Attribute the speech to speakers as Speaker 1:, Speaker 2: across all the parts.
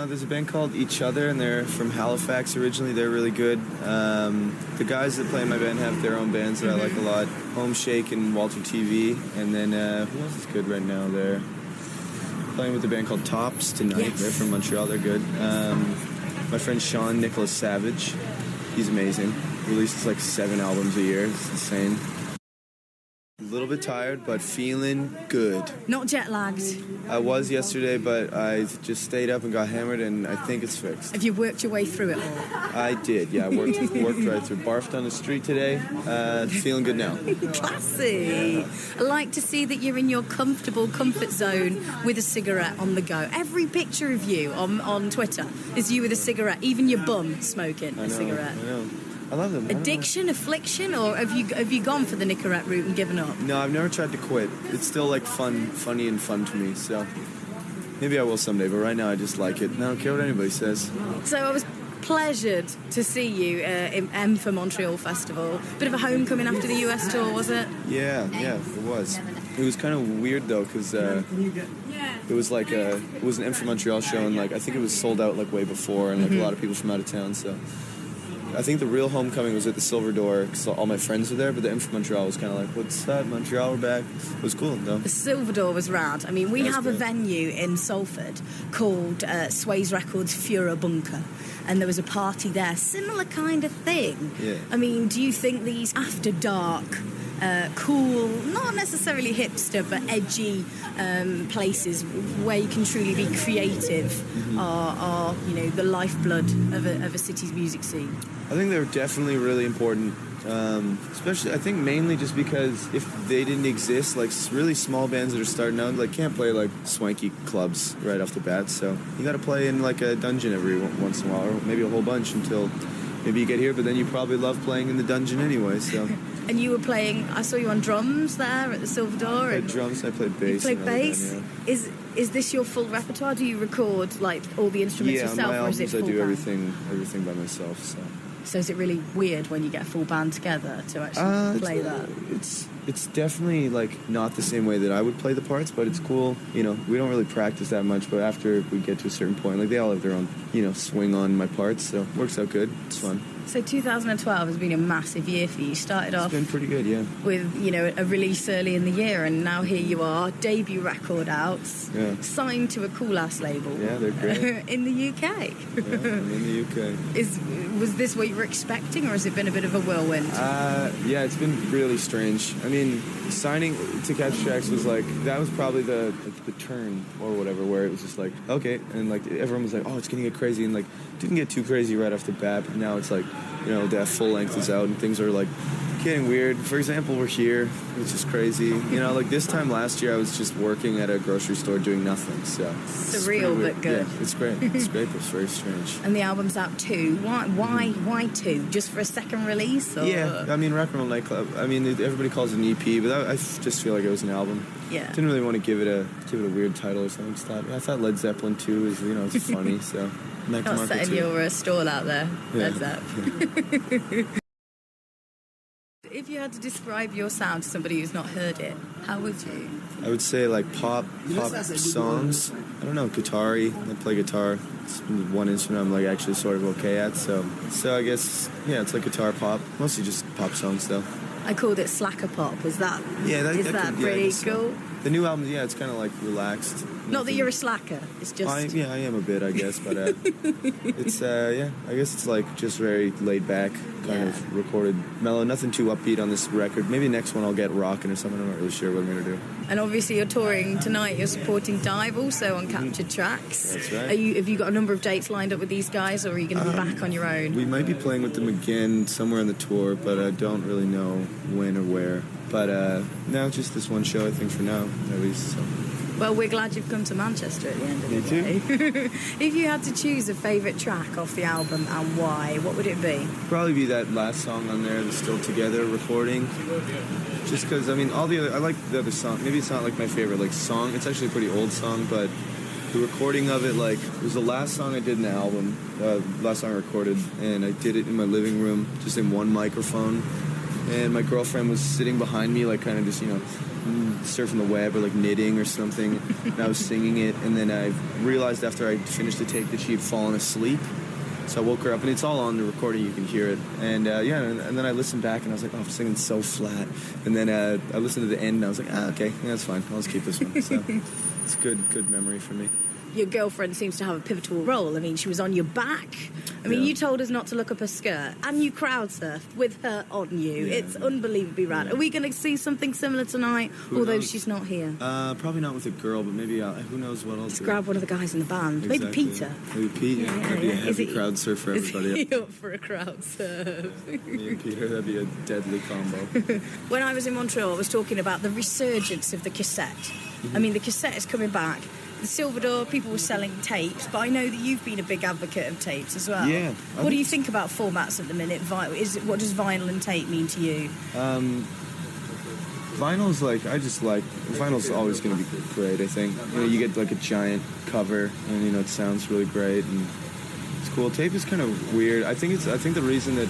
Speaker 1: There's a band called Each Other, and they're from Halifax originally. They're really good. The guys that play in my band have their own bands that I like a lot. Home Shake and Walter TV. And then who else is good right now? They're playing with a band called Tops tonight. Yes. They're from Montreal. They're good. My friend Sean Nicholas Savage. He's amazing. Releases like 7 albums a year. It's insane. A little bit tired, but feeling good.
Speaker 2: Not jet lagged?
Speaker 1: I was yesterday, but I just stayed up and got hammered, and I think it's fixed.
Speaker 2: Have you worked your way through it all?
Speaker 1: I did, yeah. I worked right through. Barfed on the street today. Feeling good now.
Speaker 2: Classy. I like to see that you're in your comfort zone with a cigarette on the go. Every picture of you on Twitter is you with a cigarette, even your bum smoking a cigarette.
Speaker 1: I know. I love them.
Speaker 2: Addiction, affliction, or have you gone for the Nicorette route and given up?
Speaker 1: No, I've never tried to quit. It's still like funny and fun to me. So maybe I will someday. But right now, I just like it. And I don't care what anybody says.
Speaker 2: So I was pleasured to see you in M for Montreal Festival. Bit of a homecoming after the US tour, was it?
Speaker 1: Yeah, it was. It was kind of weird though, because it was like it was an M for Montreal show, and like I think it was sold out like way before, and like a lot of people from out of town. So I think the real homecoming was at the Silver Door, because all my friends were there, but the M from Montreal was kind of like, what's up, Montreal, we're back. It was cool, though. The
Speaker 2: Silver Door was rad. I mean, we have a venue in Salford called Sway's Records Fura Bunker, and there was a party there, similar kind of thing.
Speaker 1: Yeah.
Speaker 2: I mean, do you think these after dark, cool, not necessarily hipster, but edgy places where you can truly be creative are the lifeblood of a city's music scene?
Speaker 1: I think they're definitely really important, especially, I think mainly just because if they didn't exist, like really small bands that are starting out, like can't play like swanky clubs right off the bat, so you gotta play in like a dungeon every once in a while, or maybe a whole bunch until maybe you get here, but then you probably love playing in the dungeon anyway, so.
Speaker 2: And you were playing, I saw you on drums there at the Silver Door.
Speaker 1: I played drums, I played bass.
Speaker 2: You played bass? Band, yeah. Is this your full repertoire? Do you record like all the instruments yourself,
Speaker 1: on my
Speaker 2: or is it
Speaker 1: albums,
Speaker 2: full
Speaker 1: I do
Speaker 2: band?
Speaker 1: everything by myself, so.
Speaker 2: So is it really weird when you get a full band together to actually play that?
Speaker 1: It's definitely like not the same way that I would play the parts, but it's cool. You know, we don't really practice that much, but after we get to a certain point, like they all have their own, swing on my parts, so it works out good. It's fun.
Speaker 2: So 2012 has been a massive year for you. You started off...
Speaker 1: It's been pretty good, yeah.
Speaker 2: With, a release early in the year, and now here you are, debut record out, signed to a cool-ass label.
Speaker 1: Yeah, they're great.
Speaker 2: In the UK.
Speaker 1: Yeah, I'm in the UK.
Speaker 2: Was this what you were expecting, or has it been a bit of a whirlwind?
Speaker 1: Yeah, it's been really strange. I mean, signing to Catch Tracks was like, that was probably the turn or whatever, where it was just like, okay, and like everyone was like, oh, it's gonna get crazy, and like, didn't get too crazy right off the bat, but now it's like, that full length is out and things are like getting weird. For example, we're here, which is crazy. Like this time last year I was just working at a grocery store doing nothing, so
Speaker 2: surreal but good.
Speaker 1: Yeah, it's great. It's great, but it's very strange.
Speaker 2: And the album's out too. Why two? Just for a second release? Or?
Speaker 1: Yeah, I mean, Rock and Roll Nightclub, I mean, everybody calls it an EP, but I just feel like it was an album.
Speaker 2: Yeah.
Speaker 1: Didn't really want to give it a weird title or something. I thought Led Zeppelin 2 is, it's funny, so Mac DeMarco
Speaker 2: not setting your stall out there, Led Zeppelin. If you had to describe your sound to somebody who's not heard it, how would you?
Speaker 1: I would say like pop songs. I don't know, guitar-y. I play guitar. It's one instrument I'm like actually sort of okay at, so I guess, yeah, it's like guitar pop. Mostly just pop songs though.
Speaker 2: I called it slacker pop. Is that pretty cool?
Speaker 1: The new album, yeah, it's kind of like relaxed.
Speaker 2: Not that you're a slacker. It's just...
Speaker 1: I am a bit, I guess, but it's, I guess it's like just very laid back, kind of recorded mellow, nothing too upbeat on this record. Maybe next one I'll get rocking or something. I'm not really sure what I'm going to do.
Speaker 2: And obviously you're touring tonight. You're supporting Dive also on Captured Tracks.
Speaker 1: That's right.
Speaker 2: Have you got a number of dates lined up with these guys, or are you going to be back on your own?
Speaker 1: We might be playing with them again somewhere on the tour, but I don't really know when or where. But no, just this one show, I think, for now, at least. So.
Speaker 2: Well, we're glad you've come to Manchester at the end of the day.
Speaker 1: Me too.
Speaker 2: If you had to choose a favourite track off the album and why, what would it be?
Speaker 1: Probably be that last song on there, the Still Together recording. Just because, I mean, I like the other song. Maybe it's not like my favorite song. It's actually a pretty old song, but the recording of it, it was the last song I did in the album, last song I recorded, and I did it in my living room, just in one microphone. And my girlfriend was sitting behind me, kind of just, surfing the web or like knitting or something, and I was singing it, and then I realized after I finished the take that she had fallen asleep. So I woke her up, and it's all on the recording, you can hear it. And and then I listened back, and I was like, oh, I'm singing so flat. And then I listened to the end, and I was like, okay, yeah, that's fine. I'll just keep this one. So it's good memory for me.
Speaker 2: Your girlfriend seems to have a pivotal role. I mean, she was on your back. I mean, you told us not to look up her skirt, and you crowd surfed with her on you. Yeah. It's unbelievably rad. Yeah. Are we going to see something similar tonight, although she's not here?
Speaker 1: Probably not with a girl, but maybe who knows what else.
Speaker 2: Just grab one of the guys in the band. Exactly. Maybe Peter.
Speaker 1: Maybe Pete. Yeah. That'd be a heavy crowd surf for everybody.
Speaker 2: Is he up for a crowd surf?
Speaker 1: Me and Peter, that'd be a deadly combo.
Speaker 2: When I was in Montreal, I was talking about the resurgence of the cassette. I mean, the cassette is coming back. The Silver Door, people were selling tapes, but I know that you've been a big advocate of tapes as well.
Speaker 1: Yeah.
Speaker 2: What do you think about formats at the minute? What does vinyl and tape mean to you?
Speaker 1: Vinyl's vinyl's always going to be great, I think. You know, you get like a giant cover, and you know, it sounds really great, and it's cool. Tape is kind of weird. I think the reason that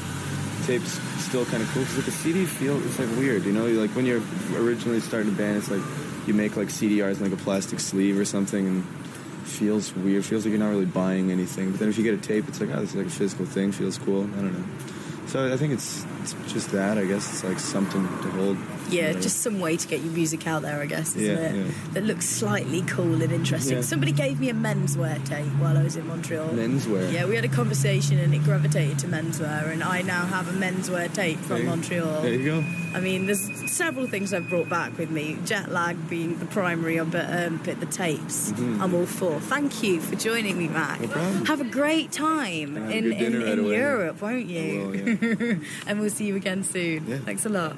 Speaker 1: tape's still kind of cool is like a CD it's like weird, you know? Like when you're originally starting a band, it's like you make like CDRs in like a plastic sleeve or something, and it feels weird. It feels like you're not really buying anything. But then if you get a tape, it's like, oh, this is like a physical thing. Feels cool. I don't know. So I think it's just that. I guess it's like something to hold.
Speaker 2: Yeah, just some way to get your music out there, I guess, isn't it?
Speaker 1: Yeah.
Speaker 2: That looks slightly cool and interesting. Yeah. Somebody gave me a menswear tape while I was in Montreal.
Speaker 1: Menswear?
Speaker 2: Yeah, we had a conversation and it gravitated to menswear, and I now have a menswear tape from Montreal.
Speaker 1: There you go.
Speaker 2: I mean, there's several things I've brought back with me. Jet lag being the primary, but the tapes, I'm all for. Thank you for joining me, Mac.
Speaker 1: No problem.
Speaker 2: Have a great time in Europe, won't you?
Speaker 1: Well, yeah.
Speaker 2: And we'll see you again soon.
Speaker 1: Yeah.
Speaker 2: Thanks a lot.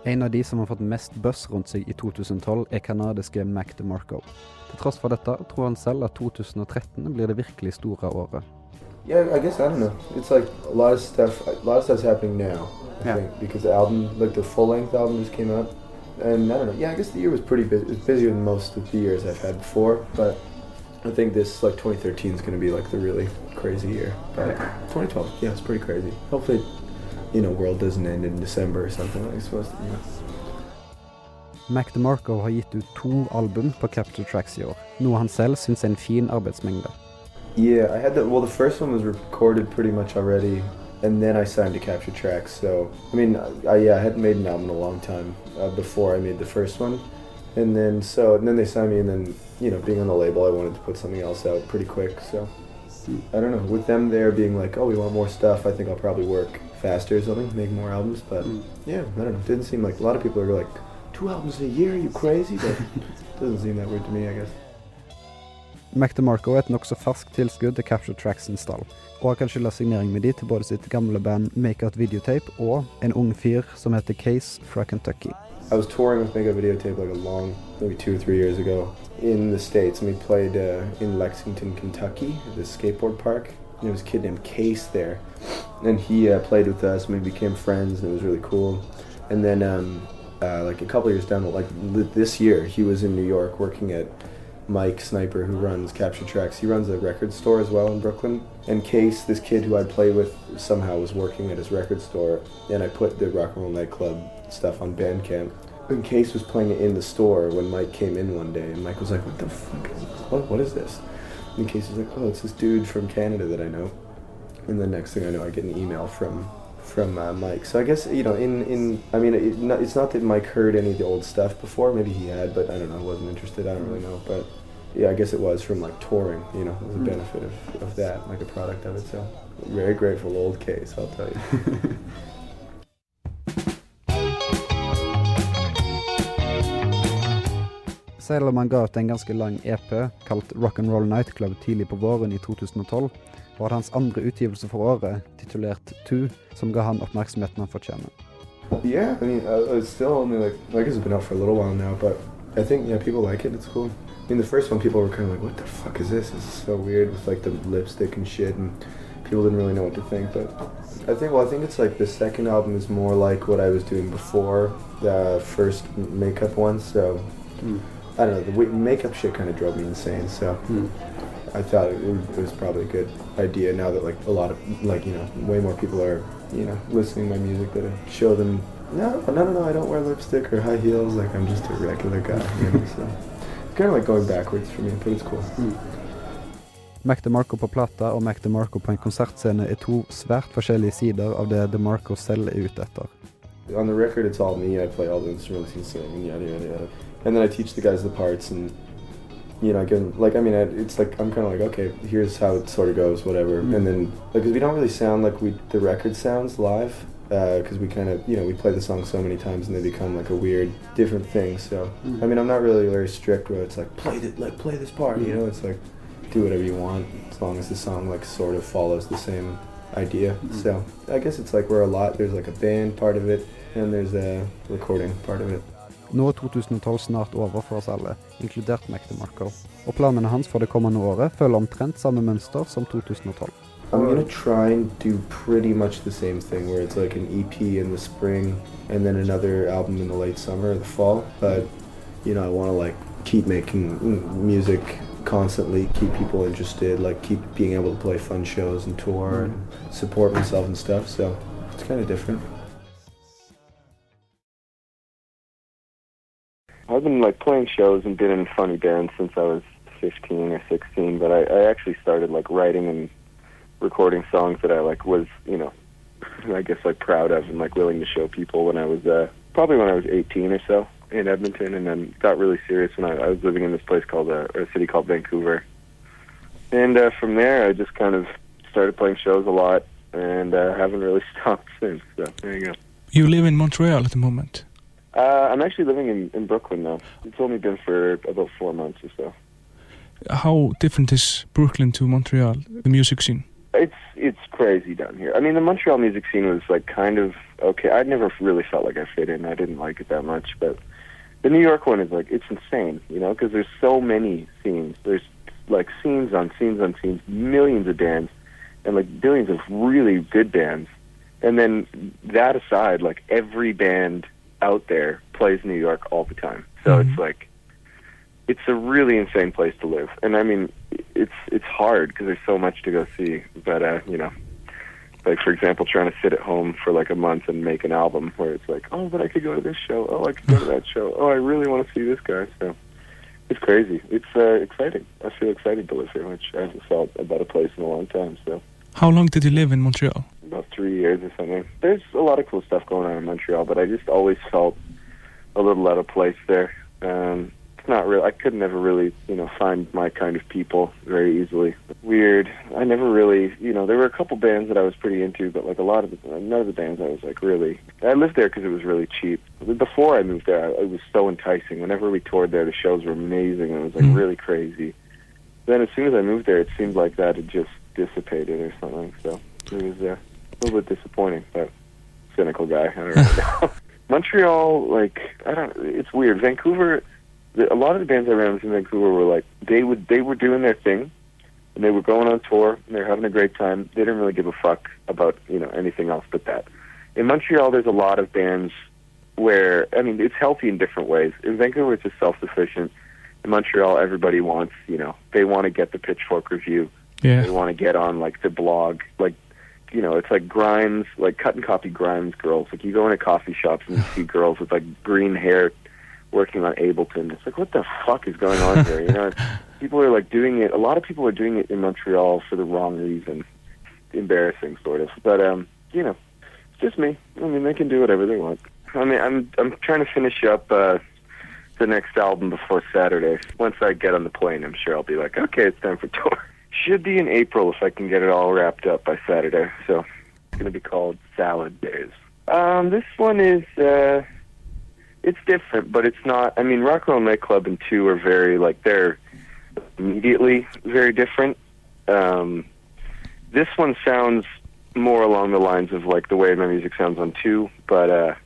Speaker 3: En av de som har fått mest buzz rundt seg i 2012 er kanadiske Mac DeMarco. Til tross for dette tror han selv at 2013 blir det virkelig store året.
Speaker 4: Yeah, I guess, I don't know. It's like a lot of stuff's happening now, I think, because the album, like the full-length album just came out. And I don't know, yeah, I guess the year was pretty busy. It was busier than most of the years I've had before, but I think this, like 2013 is going to be like the really crazy year. But 2012, yeah, it's pretty crazy. Hopefully, you know, world doesn't end in December or something like it's supposed to, you know.
Speaker 3: Mac DeMarco har gitt ut 2 album på Capture Tracks i år, noe han selv synes er en fin arbeidsmengde.
Speaker 4: Yeah, I had the first one was recorded pretty much already, and then I signed to Capture Tracks. So, I mean, I hadn't made an album in a long time before I made the first one, and then they signed me, and then, you know, being on the label, I wanted to put something else out pretty quick. So, I don't know, with them there being like, oh, we want more stuff, I think I'll probably work faster or something, make more albums. But yeah, I don't know, it didn't seem like, a lot of people are like, 2 albums a year, are you crazy? But it doesn't seem that weird to me, I guess.
Speaker 3: Mac DeMarco er et nok så ferskt tilskudd til Capture Tracksens stall, og har kanskje la signering med de til både sitt gamle band Makeout Videotape og en ung fyr som heter Case fra Kentucky.
Speaker 4: I was touring with Makeout Videotape like maybe 2 or 3 years ago in the States, and we played in Lexington, Kentucky, at this skateboard park. And there was a kid named Case there, and he played with us, and we became friends, and it was really cool. And then like a couple years down, like this year, he was in New York working at Mike Sniper, who runs Capture Tracks. He runs a record store as well in Brooklyn. And Case, this kid who I'd played with, somehow was working at his record store, and I put the Rock and Roll Nightclub stuff on Bandcamp. And Case was playing it in the store when Mike came in one day, and Mike was like, what the fuck is this? What is this? And Case was like, oh, it's this dude from Canada that I know. And the next thing I know, I get an email from Mike. So I guess, you know, I mean, it's not that Mike heard any of the old stuff before. Maybe he had, but I don't know. I wasn't interested. I don't really know. But yeah, I guess it was from like touring, you know, it was a benefit of that, like a product of it. So very grateful old Case, I'll tell you.
Speaker 3: Selv om han ga ut en ganske lang EP kalt Rock and Roll Nightclub tidlig på våren i 2012, var det hans andre utgivelse for året, titulert 2, som ga han oppmerksomheten han fortjener.
Speaker 4: Yeah, I mean, it's still only like, I guess it's been out for a little while now, but I think, yeah, people like it, it's cool. I mean, the first one, people were kind of like, what the fuck is this? This is so weird with like the lipstick and shit, and people didn't really know what to think, but I think it's like the second album is more like what I was doing before the first Makeup one, so I don't know, the makeup shit kind of drove me insane, so I thought it was probably a good idea now that like a lot of like, you know, way more people are, you know, listening to my music, that I show them, no, I don't wear lipstick or high heels, like I'm just a regular guy, you know, so it's kind of like going backwards for me, but it's cool.
Speaker 3: Mac DeMarco på plata og Mac DeMarco på en konsertscene er to svært forskjellige sider av det DeMarco selv er ute etter.
Speaker 4: On the record, it's all me. I play all the instruments and sing and yada yada yada. And then I teach the guys the parts, and you know, I give them, like, I mean, it's like I'm kind of like, okay, here's how it sort of goes, whatever. And then because we don't really sound like the record sounds live, because we kind of, you know, we play the song so many times and they become like a weird, different thing. So I mean, I'm not really very strict where it's like play this part. You know, it's like do whatever you want as long as the song like sort of follows the same idea. So I guess it's like we're a lot. There's like a band part of it. And there's a recording part of it.
Speaker 3: Nå er 2012 snart over for oss alle, inkludert Mac DeMarco. Og planene hans for det kommende året følger omtrent samme mønster som 2012.
Speaker 4: I'm going to try and do pretty much the same thing, where it's like an EP in the spring and then another album in the late summer or the fall. But, you know, I want to like keep making music constantly, keep people interested, like keep being able to play fun shows and tour and support myself and stuff. So it's kind of different.
Speaker 5: I've been like playing shows and been in funny bands since I was 15 or 16, but I actually started like writing and recording songs that I like was, you know, I guess like proud of and like willing to show people when I was probably when I was 18 or so in Edmonton, and then got really serious when I was living in this place called a city called Vancouver. And from there I just kind of started playing shows a lot and haven't really stopped since. So there you go.
Speaker 6: You live in Montreal at the moment.
Speaker 5: I'm actually living in Brooklyn now. It's only been for about 4 months or so.
Speaker 6: How different is Brooklyn to Montreal, the music scene?
Speaker 5: It's crazy down here. I mean, the Montreal music scene was like kind of okay. I never really felt like I fit in. I didn't like it that much. But the New York one is like, it's insane, you know, because there's so many scenes. There's like scenes on scenes on scenes, millions of bands, and like billions of really good bands. And then that aside, like every band out there plays New York all the time. So it's like, it's a really insane place to live. And I mean, it's hard because there's so much to go see. But, you know, like for example, trying to sit at home for like a month and make an album where it's like, oh, but I could go to this show. Oh, I could go to that show. Oh, I really want to see this guy. So it's crazy. It's exciting. I feel excited to live here, which I haven't felt about a place in a long time. So.
Speaker 6: How long did you live in Montreal?
Speaker 5: About 3 years or something. There's a lot of cool stuff going on in Montreal, but I just always felt a little out of place there. It's not real. I could never really, you know, find my kind of people very easily. Weird. I never really, you know, there were a couple bands that I was pretty into, but like none of the bands I was like really. I lived there because it was really cheap. Before I moved there, it was so enticing. Whenever we toured there, the shows were amazing. It was like really crazy. Then as soon as I moved there, it seemed like that had just dissipated or something. So it was a little bit disappointing, but cynical guy. I don't really know. Montreal, like, it's weird. Vancouver, a lot of the bands I ran with in Vancouver were like, they were doing their thing, and they were going on tour, and they were having a great time. They didn't really give a fuck about, you know, anything else but that. In Montreal, there's a lot of bands where, I mean, it's healthy in different ways. In Vancouver, it's just self-sufficient. In Montreal, everybody wants, you know, they want to get the Pitchfork review.
Speaker 6: Yeah.
Speaker 5: They want to get on, like, the blog, like, you know, it's like Grimes, like cut and copy Grimes girls. Like you go into coffee shops and you see girls with like green hair working on Ableton. It's like, what the fuck is going on here? You know, people are like doing it. A lot of people are doing it in Montreal for the wrong reason. Embarrassing, sort of. But you know, it's just me. I mean, they can do whatever they want. I mean, I'm trying to finish up the next album before Saturday. Once I get on the plane, I'm sure I'll be like, okay, it's time for tour. Should be in April if I can get it all wrapped up by Saturday. So it's going to be called Salad Days. This one is, it's different, but it's not, I mean, Rock and Roll Nightclub and 2 are very, like, they're immediately very different. This one sounds more along the lines of, like, the way my music sounds on 2, but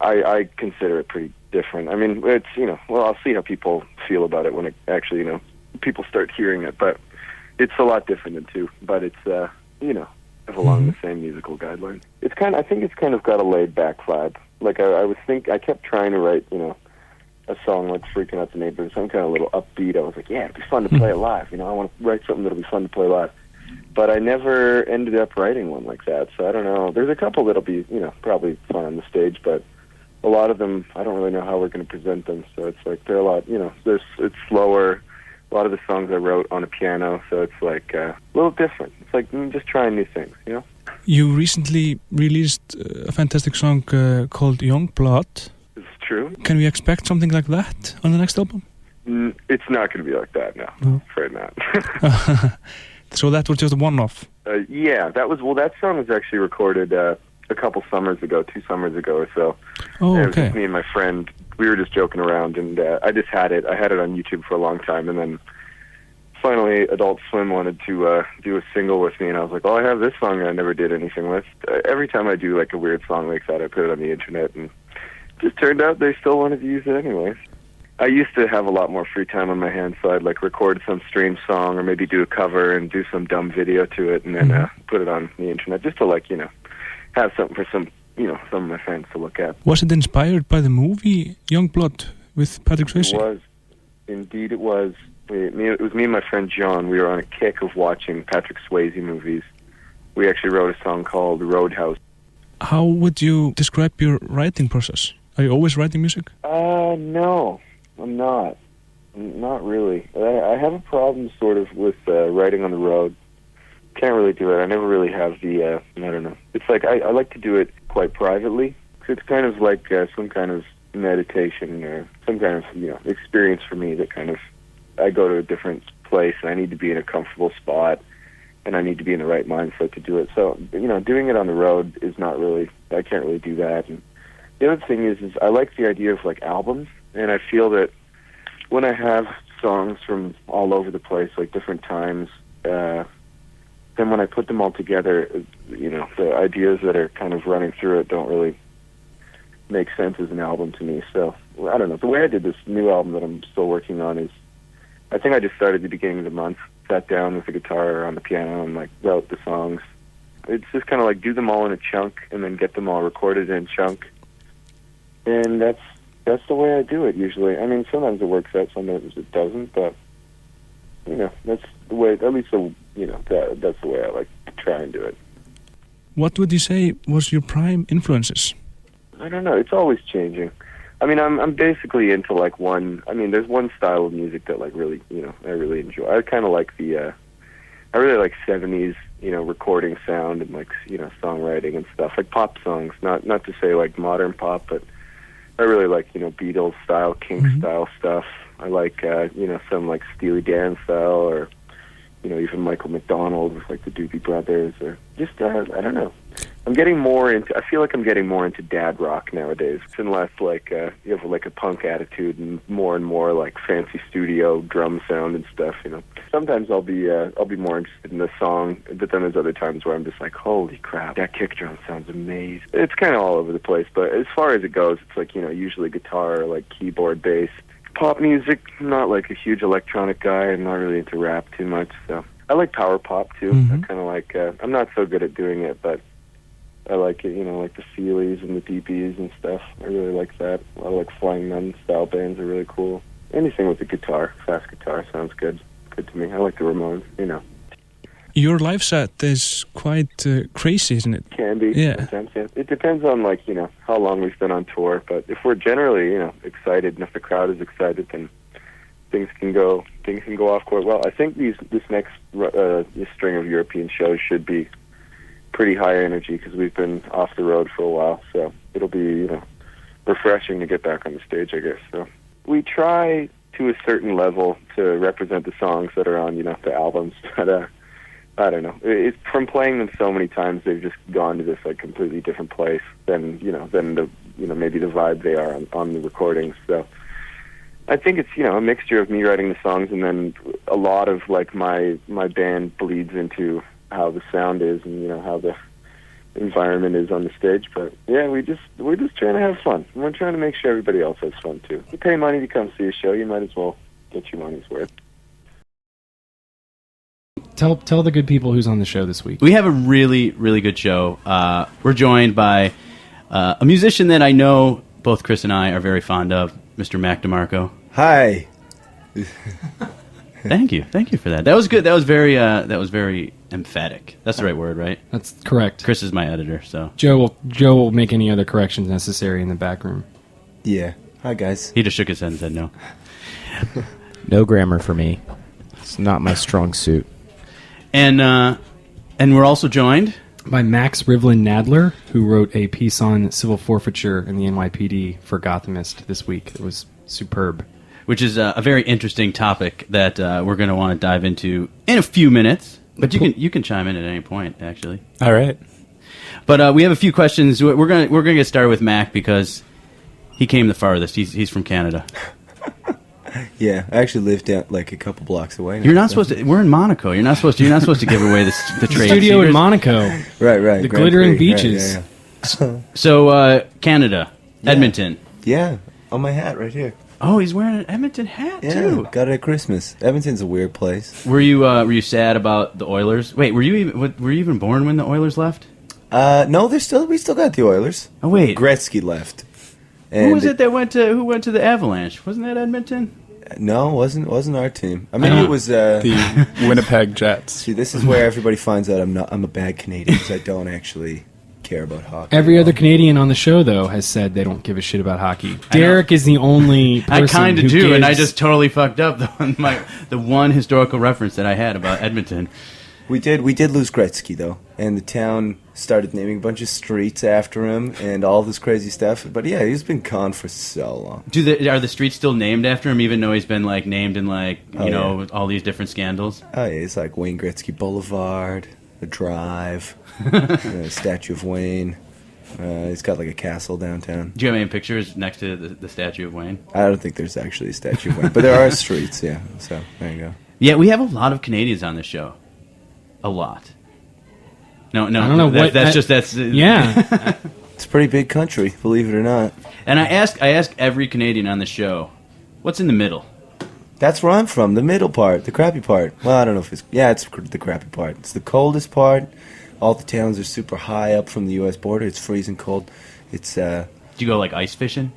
Speaker 5: I consider it pretty different. I mean, it's, you know, well, I'll see how people feel about it when it actually, you know, people start hearing it, but it's a lot different than 2, but it's, you know, along the same musical guideline. It's kind of, I think it's kind of got a laid-back vibe. Like, I kept trying to write, you know, a song like Freaking Out the Neighbors, some kind of little upbeat. I was like, yeah, it'd be fun to play it live. You know, I want to write something that'll be fun to play live. But I never ended up writing one like that, so I don't know. There's a couple that'll be, you know, probably fun on the stage, but a lot of them, I don't really know how we're going to present them. So it's like they're a lot, you know, it's slower. A lot of the songs I wrote on a piano, so it's like a little different. It's like just trying new things, you know?
Speaker 6: You recently released a fantastic song called Young Blood.
Speaker 5: It's true.
Speaker 6: Can we expect something like that on the next album?
Speaker 5: It's not going to be like that, no. I'm afraid not.
Speaker 6: So that was just a one-off?
Speaker 5: Yeah, that song was actually recorded a couple summers ago, 2 summers ago or so.
Speaker 6: Oh,
Speaker 5: and
Speaker 6: okay.
Speaker 5: It was just me and my friend. We were just joking around, and I just had it. I had it on YouTube for a long time, and then finally Adult Swim wanted to do a single with me, and I was like, oh, I have this song that I never did anything with. Every time I do like a weird song like that, I put it on the internet, and it just turned out they still wanted to use it anyways. I used to have a lot more free time on my hands, so I'd like record some strange song or maybe do a cover and do some dumb video to it and then put it on the internet just to like, you know, have something for some of my friends to look at.
Speaker 6: Was it inspired by the movie Young Blood with Patrick Swayze?
Speaker 5: It was. Indeed it was. It was me and my friend John. We were on a kick of watching Patrick Swayze movies. We actually wrote a song called Roadhouse.
Speaker 6: How would you describe your writing process? Are you always writing music?
Speaker 5: No. I'm not. Not really. I have a problem sort of with writing on the road. Can't really do it. I never really have the, I don't know. It's like I like to do it quite privately. It's kind of like some kind of meditation or some kind of, you know, experience for me that kind of, I go to a different place and I need to be in a comfortable spot and I need to be in the right mindset to do it. So, you know, doing it on the road is not really, I can't really do that. And the other thing is I like the idea of like albums. And I feel that when I have songs from all over the place, like different times, then when I put them all together, you know, the ideas that are kind of running through it don't really make sense as an album to me. So, I don't know. The way I did this new album that I'm still working on is, I think I just started at the beginning of the month, sat down with the guitar on the piano and like wrote the songs. It's just kind of like do them all in a chunk and then get them all recorded in a chunk. And that's the way I do it usually. I mean, sometimes it works out, sometimes it doesn't, but, you know, that's the way, at least, that's the way I like to try and do it.
Speaker 6: What would you say was your prime influences?
Speaker 5: I don't know. It's always changing. I mean, I'm basically into like there's one style of music that like really, you know, I really enjoy. I kind of like I really like 70s, you know, recording sound and like, you know, songwriting and stuff, like pop songs, not to say like modern pop, but I really like, you know, Beatles style, Kinks style stuff. I like, you know, some like Steely Dan style or, you know, even Michael McDonald with like the Doobie Brothers or just, I don't know. I feel like I'm getting more into dad rock nowadays. And less like, you have like a punk attitude and more like fancy studio drum sound and stuff, you know. Sometimes I'll be more interested in the song, but then there's other times where I'm just like, holy crap, that kick drum sounds amazing. It's kind of all over the place, but as far as it goes, it's like, you know, usually guitar, like keyboard, bass. Pop music, I'm not like a huge electronic guy. I'm not really into rap too much, so. I like power pop too. I kind of like, I'm not so good at doing it, but I like it, you know, like the Sealies and the DBs and stuff. I really like that. I like Flying Nun style bands are really cool. Anything with a guitar, fast guitar sounds good to me. I like the Ramones, you know.
Speaker 6: Your live set is quite crazy, isn't it?
Speaker 5: Can be.
Speaker 6: Yeah.
Speaker 5: Sometimes, yeah. It depends on like, you know, how long we've been on tour, but if we're generally, you know, excited and if the crowd is excited, then things can go off quite well. I think this next this string of European shows should be pretty high energy because we've been off the road for a while, so it'll be, you know, refreshing to get back on the stage, I guess. So we try to a certain level to represent the songs that are on, you know, the albums, but I don't know. It's from playing them so many times, they've just gone to this like completely different place than the maybe the vibe they are on the recordings. So I think it's, you know, a mixture of me writing the songs and then a lot of like my band bleeds into how the sound is and, you know, how the environment is on the stage. But yeah, we're just trying to have fun. We're trying to make sure everybody else has fun too. You pay money to come see a show, you might as well get your money's worth.
Speaker 7: Tell the good people who's on the show this week.
Speaker 8: We have a really, really good show. We're joined by a musician that I know both Chris and I are very fond of, Mr. Mac DeMarco.
Speaker 4: Hi.
Speaker 8: Thank you for that. That was good. That was very emphatic. That's the right word, right?
Speaker 7: That's correct.
Speaker 8: Chris is my editor, so
Speaker 7: Joe will make any other corrections necessary in the back room.
Speaker 4: Yeah. Hi, guys.
Speaker 8: he just shook his head and said no.
Speaker 9: No grammar for me. It's not my strong suit.
Speaker 8: And we're also joined
Speaker 7: By Max Rivlin Nadler, who wrote a piece on civil forfeiture in the NYPD for Gothamist this week. It was superb.
Speaker 8: which is a very interesting topic that we're going to want to dive into in a few minutes. But you can chime in at any point, actually.
Speaker 9: All right.
Speaker 8: But we have a few questions. We're gonna get started with Mac because he came the farthest. He's from Canada.
Speaker 4: Yeah, I actually live down like a couple blocks away now.
Speaker 8: You're not supposed to. We're in Monaco. You're not supposed to give away the trade
Speaker 7: Studio
Speaker 8: secrets.
Speaker 7: in Monaco.
Speaker 4: Right.
Speaker 7: The
Speaker 4: Grand
Speaker 7: glittering
Speaker 4: Prix.
Speaker 7: beaches.
Speaker 4: Yeah.
Speaker 8: So Canada, Edmonton.
Speaker 4: Yeah, on my hat right here.
Speaker 8: Oh, he's wearing an Edmonton hat
Speaker 4: Yeah,
Speaker 8: too.
Speaker 4: got it at Christmas. Edmonton's a weird place.
Speaker 8: Were you sad about the Oilers? Wait, were you even born when the Oilers left?
Speaker 4: No, we still got the Oilers.
Speaker 8: Oh wait,
Speaker 4: Gretzky left.
Speaker 8: who was it that went to the Avalanche? Wasn't that Edmonton?
Speaker 4: No, wasn't our team. I mean, it was
Speaker 10: the Winnipeg Jets.
Speaker 4: See, this is where everybody finds out I'm a bad Canadian because I don't actually care about hockey.
Speaker 7: Every other Canadian on the show, though, has said they don't give a shit about hockey. Derek is the only person
Speaker 8: I kind of
Speaker 7: who
Speaker 8: do,
Speaker 7: gives...
Speaker 8: and I just totally fucked up the one historical reference that I had about Edmonton.
Speaker 4: We did lose Gretzky though, and the town started naming a bunch of streets after him and all this crazy stuff. But yeah, he's been gone for so long.
Speaker 8: Are the streets still named after him, even though he's been named in all these different scandals?
Speaker 4: Oh yeah, it's like Wayne Gretzky Boulevard, the Drive, Statue of Wayne. He's got like a castle downtown.
Speaker 8: Do you have any pictures next to the statue of Wayne?
Speaker 4: I don't think there's actually a statue of Wayne, but there are streets. Yeah, so there you go.
Speaker 8: Yeah, we have a lot of Canadians on this show. A lot. No,
Speaker 7: I don't know
Speaker 8: that's
Speaker 7: yeah.
Speaker 4: It's a pretty big country, believe it or not.
Speaker 8: And I ask every Canadian on the show, what's in the middle?
Speaker 4: That's where I'm from, the middle part, the crappy part. Well, I don't know if it's the crappy part. It's the coldest part. All the towns are super high up from the U.S. border. It's freezing cold. It's
Speaker 8: Do you go ice fishing?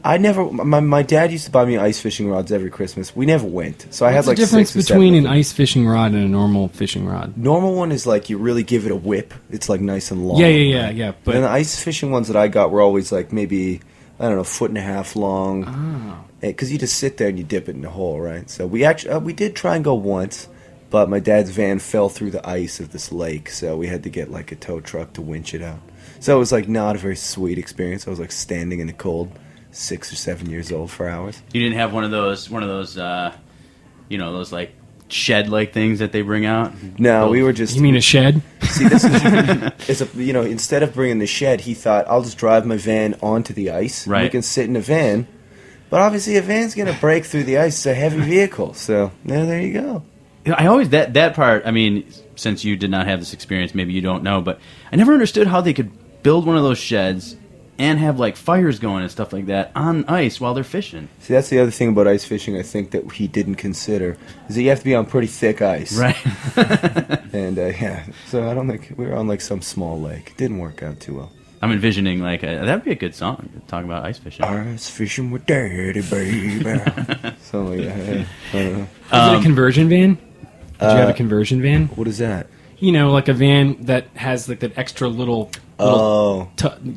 Speaker 4: I never. My dad used to buy me ice fishing rods every Christmas. We never went, so I had
Speaker 7: What's
Speaker 4: like
Speaker 7: the difference
Speaker 4: 6 or 7
Speaker 7: between
Speaker 4: of
Speaker 7: an
Speaker 4: them.
Speaker 7: ice fishing rod and a normal fishing rod?
Speaker 4: Normal one is like you really give it a whip. It's like nice and long.
Speaker 7: Yeah.
Speaker 4: But then the ice fishing ones that I got were always like maybe, I don't know, 1.5 feet long. Because you just sit there and you dip it in the hole, right? So we actually we did try and go once, but my dad's van fell through the ice of this lake, so we had to get like a tow truck to winch it out. So it was like not a very sweet experience. I was like standing in the cold, 6 or 7 years old for hours.
Speaker 8: You didn't have one of those those like shed-like things that they bring out?
Speaker 4: No, we were just...
Speaker 7: You mean a shed?
Speaker 4: See, this is... instead of bringing the shed, he thought, I'll just drive my van onto the ice.
Speaker 8: Right.
Speaker 4: We can sit in a van. But obviously a van's going to break through the ice. It's a heavy vehicle. So, there you go.
Speaker 8: I always, that part, I mean, since you did not have this experience, maybe you don't know, but I never understood how they could build one of those sheds and have fires going and stuff like that on ice while they're fishing.
Speaker 4: See, that's the other thing about ice fishing I think that he didn't consider, is that you have to be on pretty thick ice.
Speaker 8: Right.
Speaker 4: And, so I don't think, we were on some small lake. It didn't work out too well.
Speaker 8: I'm envisioning, that'd be a good song, talking about ice fishing.
Speaker 4: Ice fishing with daddy, baby. Something like that. I don't know.
Speaker 7: Is it a conversion van? Did you have a conversion van?
Speaker 4: What is that?
Speaker 7: Like a van that has that extra little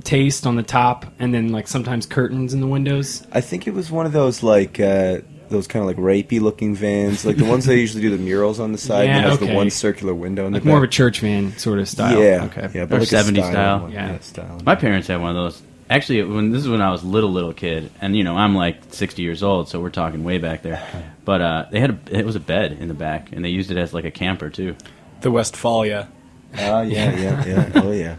Speaker 7: taste on the top, and then sometimes curtains in the windows.
Speaker 4: I think it was one of those those kind of rapey looking vans, like the ones that usually do the murals on the side and has the one circular window in the back.
Speaker 7: More of a church van sort of style.
Speaker 4: Yeah,
Speaker 7: okay.
Speaker 4: Yeah, but
Speaker 8: or 70s style.
Speaker 4: One.
Speaker 7: Yeah.
Speaker 4: Style.
Speaker 8: My parents had one of those. Actually, this is when I was little kid, and I'm 60 years old, so we're talking way back there. But they had it was a bed in the back, and they used it as a camper too.
Speaker 10: The Westphalia.
Speaker 4: Oh yeah. Oh yeah.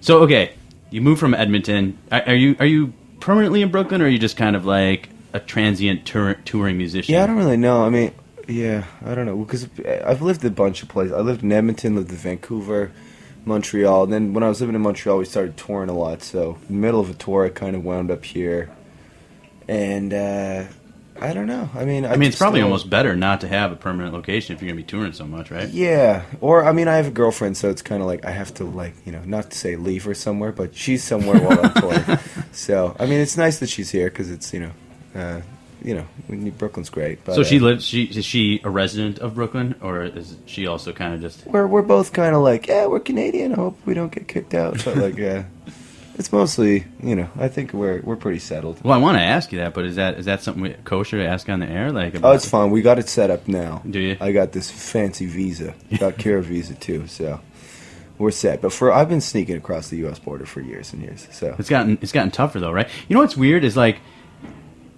Speaker 8: So okay, you moved from Edmonton. Are you permanently in Brooklyn, or are you just kind of like a transient touring musician?
Speaker 4: Yeah, I don't really know. I mean, I don't know, because I've lived a bunch of places. I lived in Edmonton, lived in Vancouver, Montreal, and then when I was living in Montreal, we started touring a lot. So in the middle of a tour, I kind of wound up here, and I don't know. I mean,
Speaker 8: it's probably almost better not to have a permanent location if you're going to be touring so much, right?
Speaker 4: Yeah. Or, I mean, I have a girlfriend, so it's kind of like I have to, like, not to say leave her somewhere, but she's somewhere while I'm touring. So, I mean, it's nice that she's here because it's, Brooklyn's great. But,
Speaker 8: so she lives. Is she a resident of Brooklyn, or is she also kind of just?
Speaker 4: We're both kind of like, yeah, we're Canadian. I hope we don't get kicked out. But like, it's mostly, I think we're pretty settled.
Speaker 8: Well, I want to ask you that, but is that something kosher to ask on the air? Like,
Speaker 4: it's fine. We got it set up now.
Speaker 8: Do you?
Speaker 4: I got this fancy visa. Got Kira visa too, so we're set. But I've been sneaking across the U.S. border for years and years. So
Speaker 8: it's gotten tougher though, right? You know what's weird is like,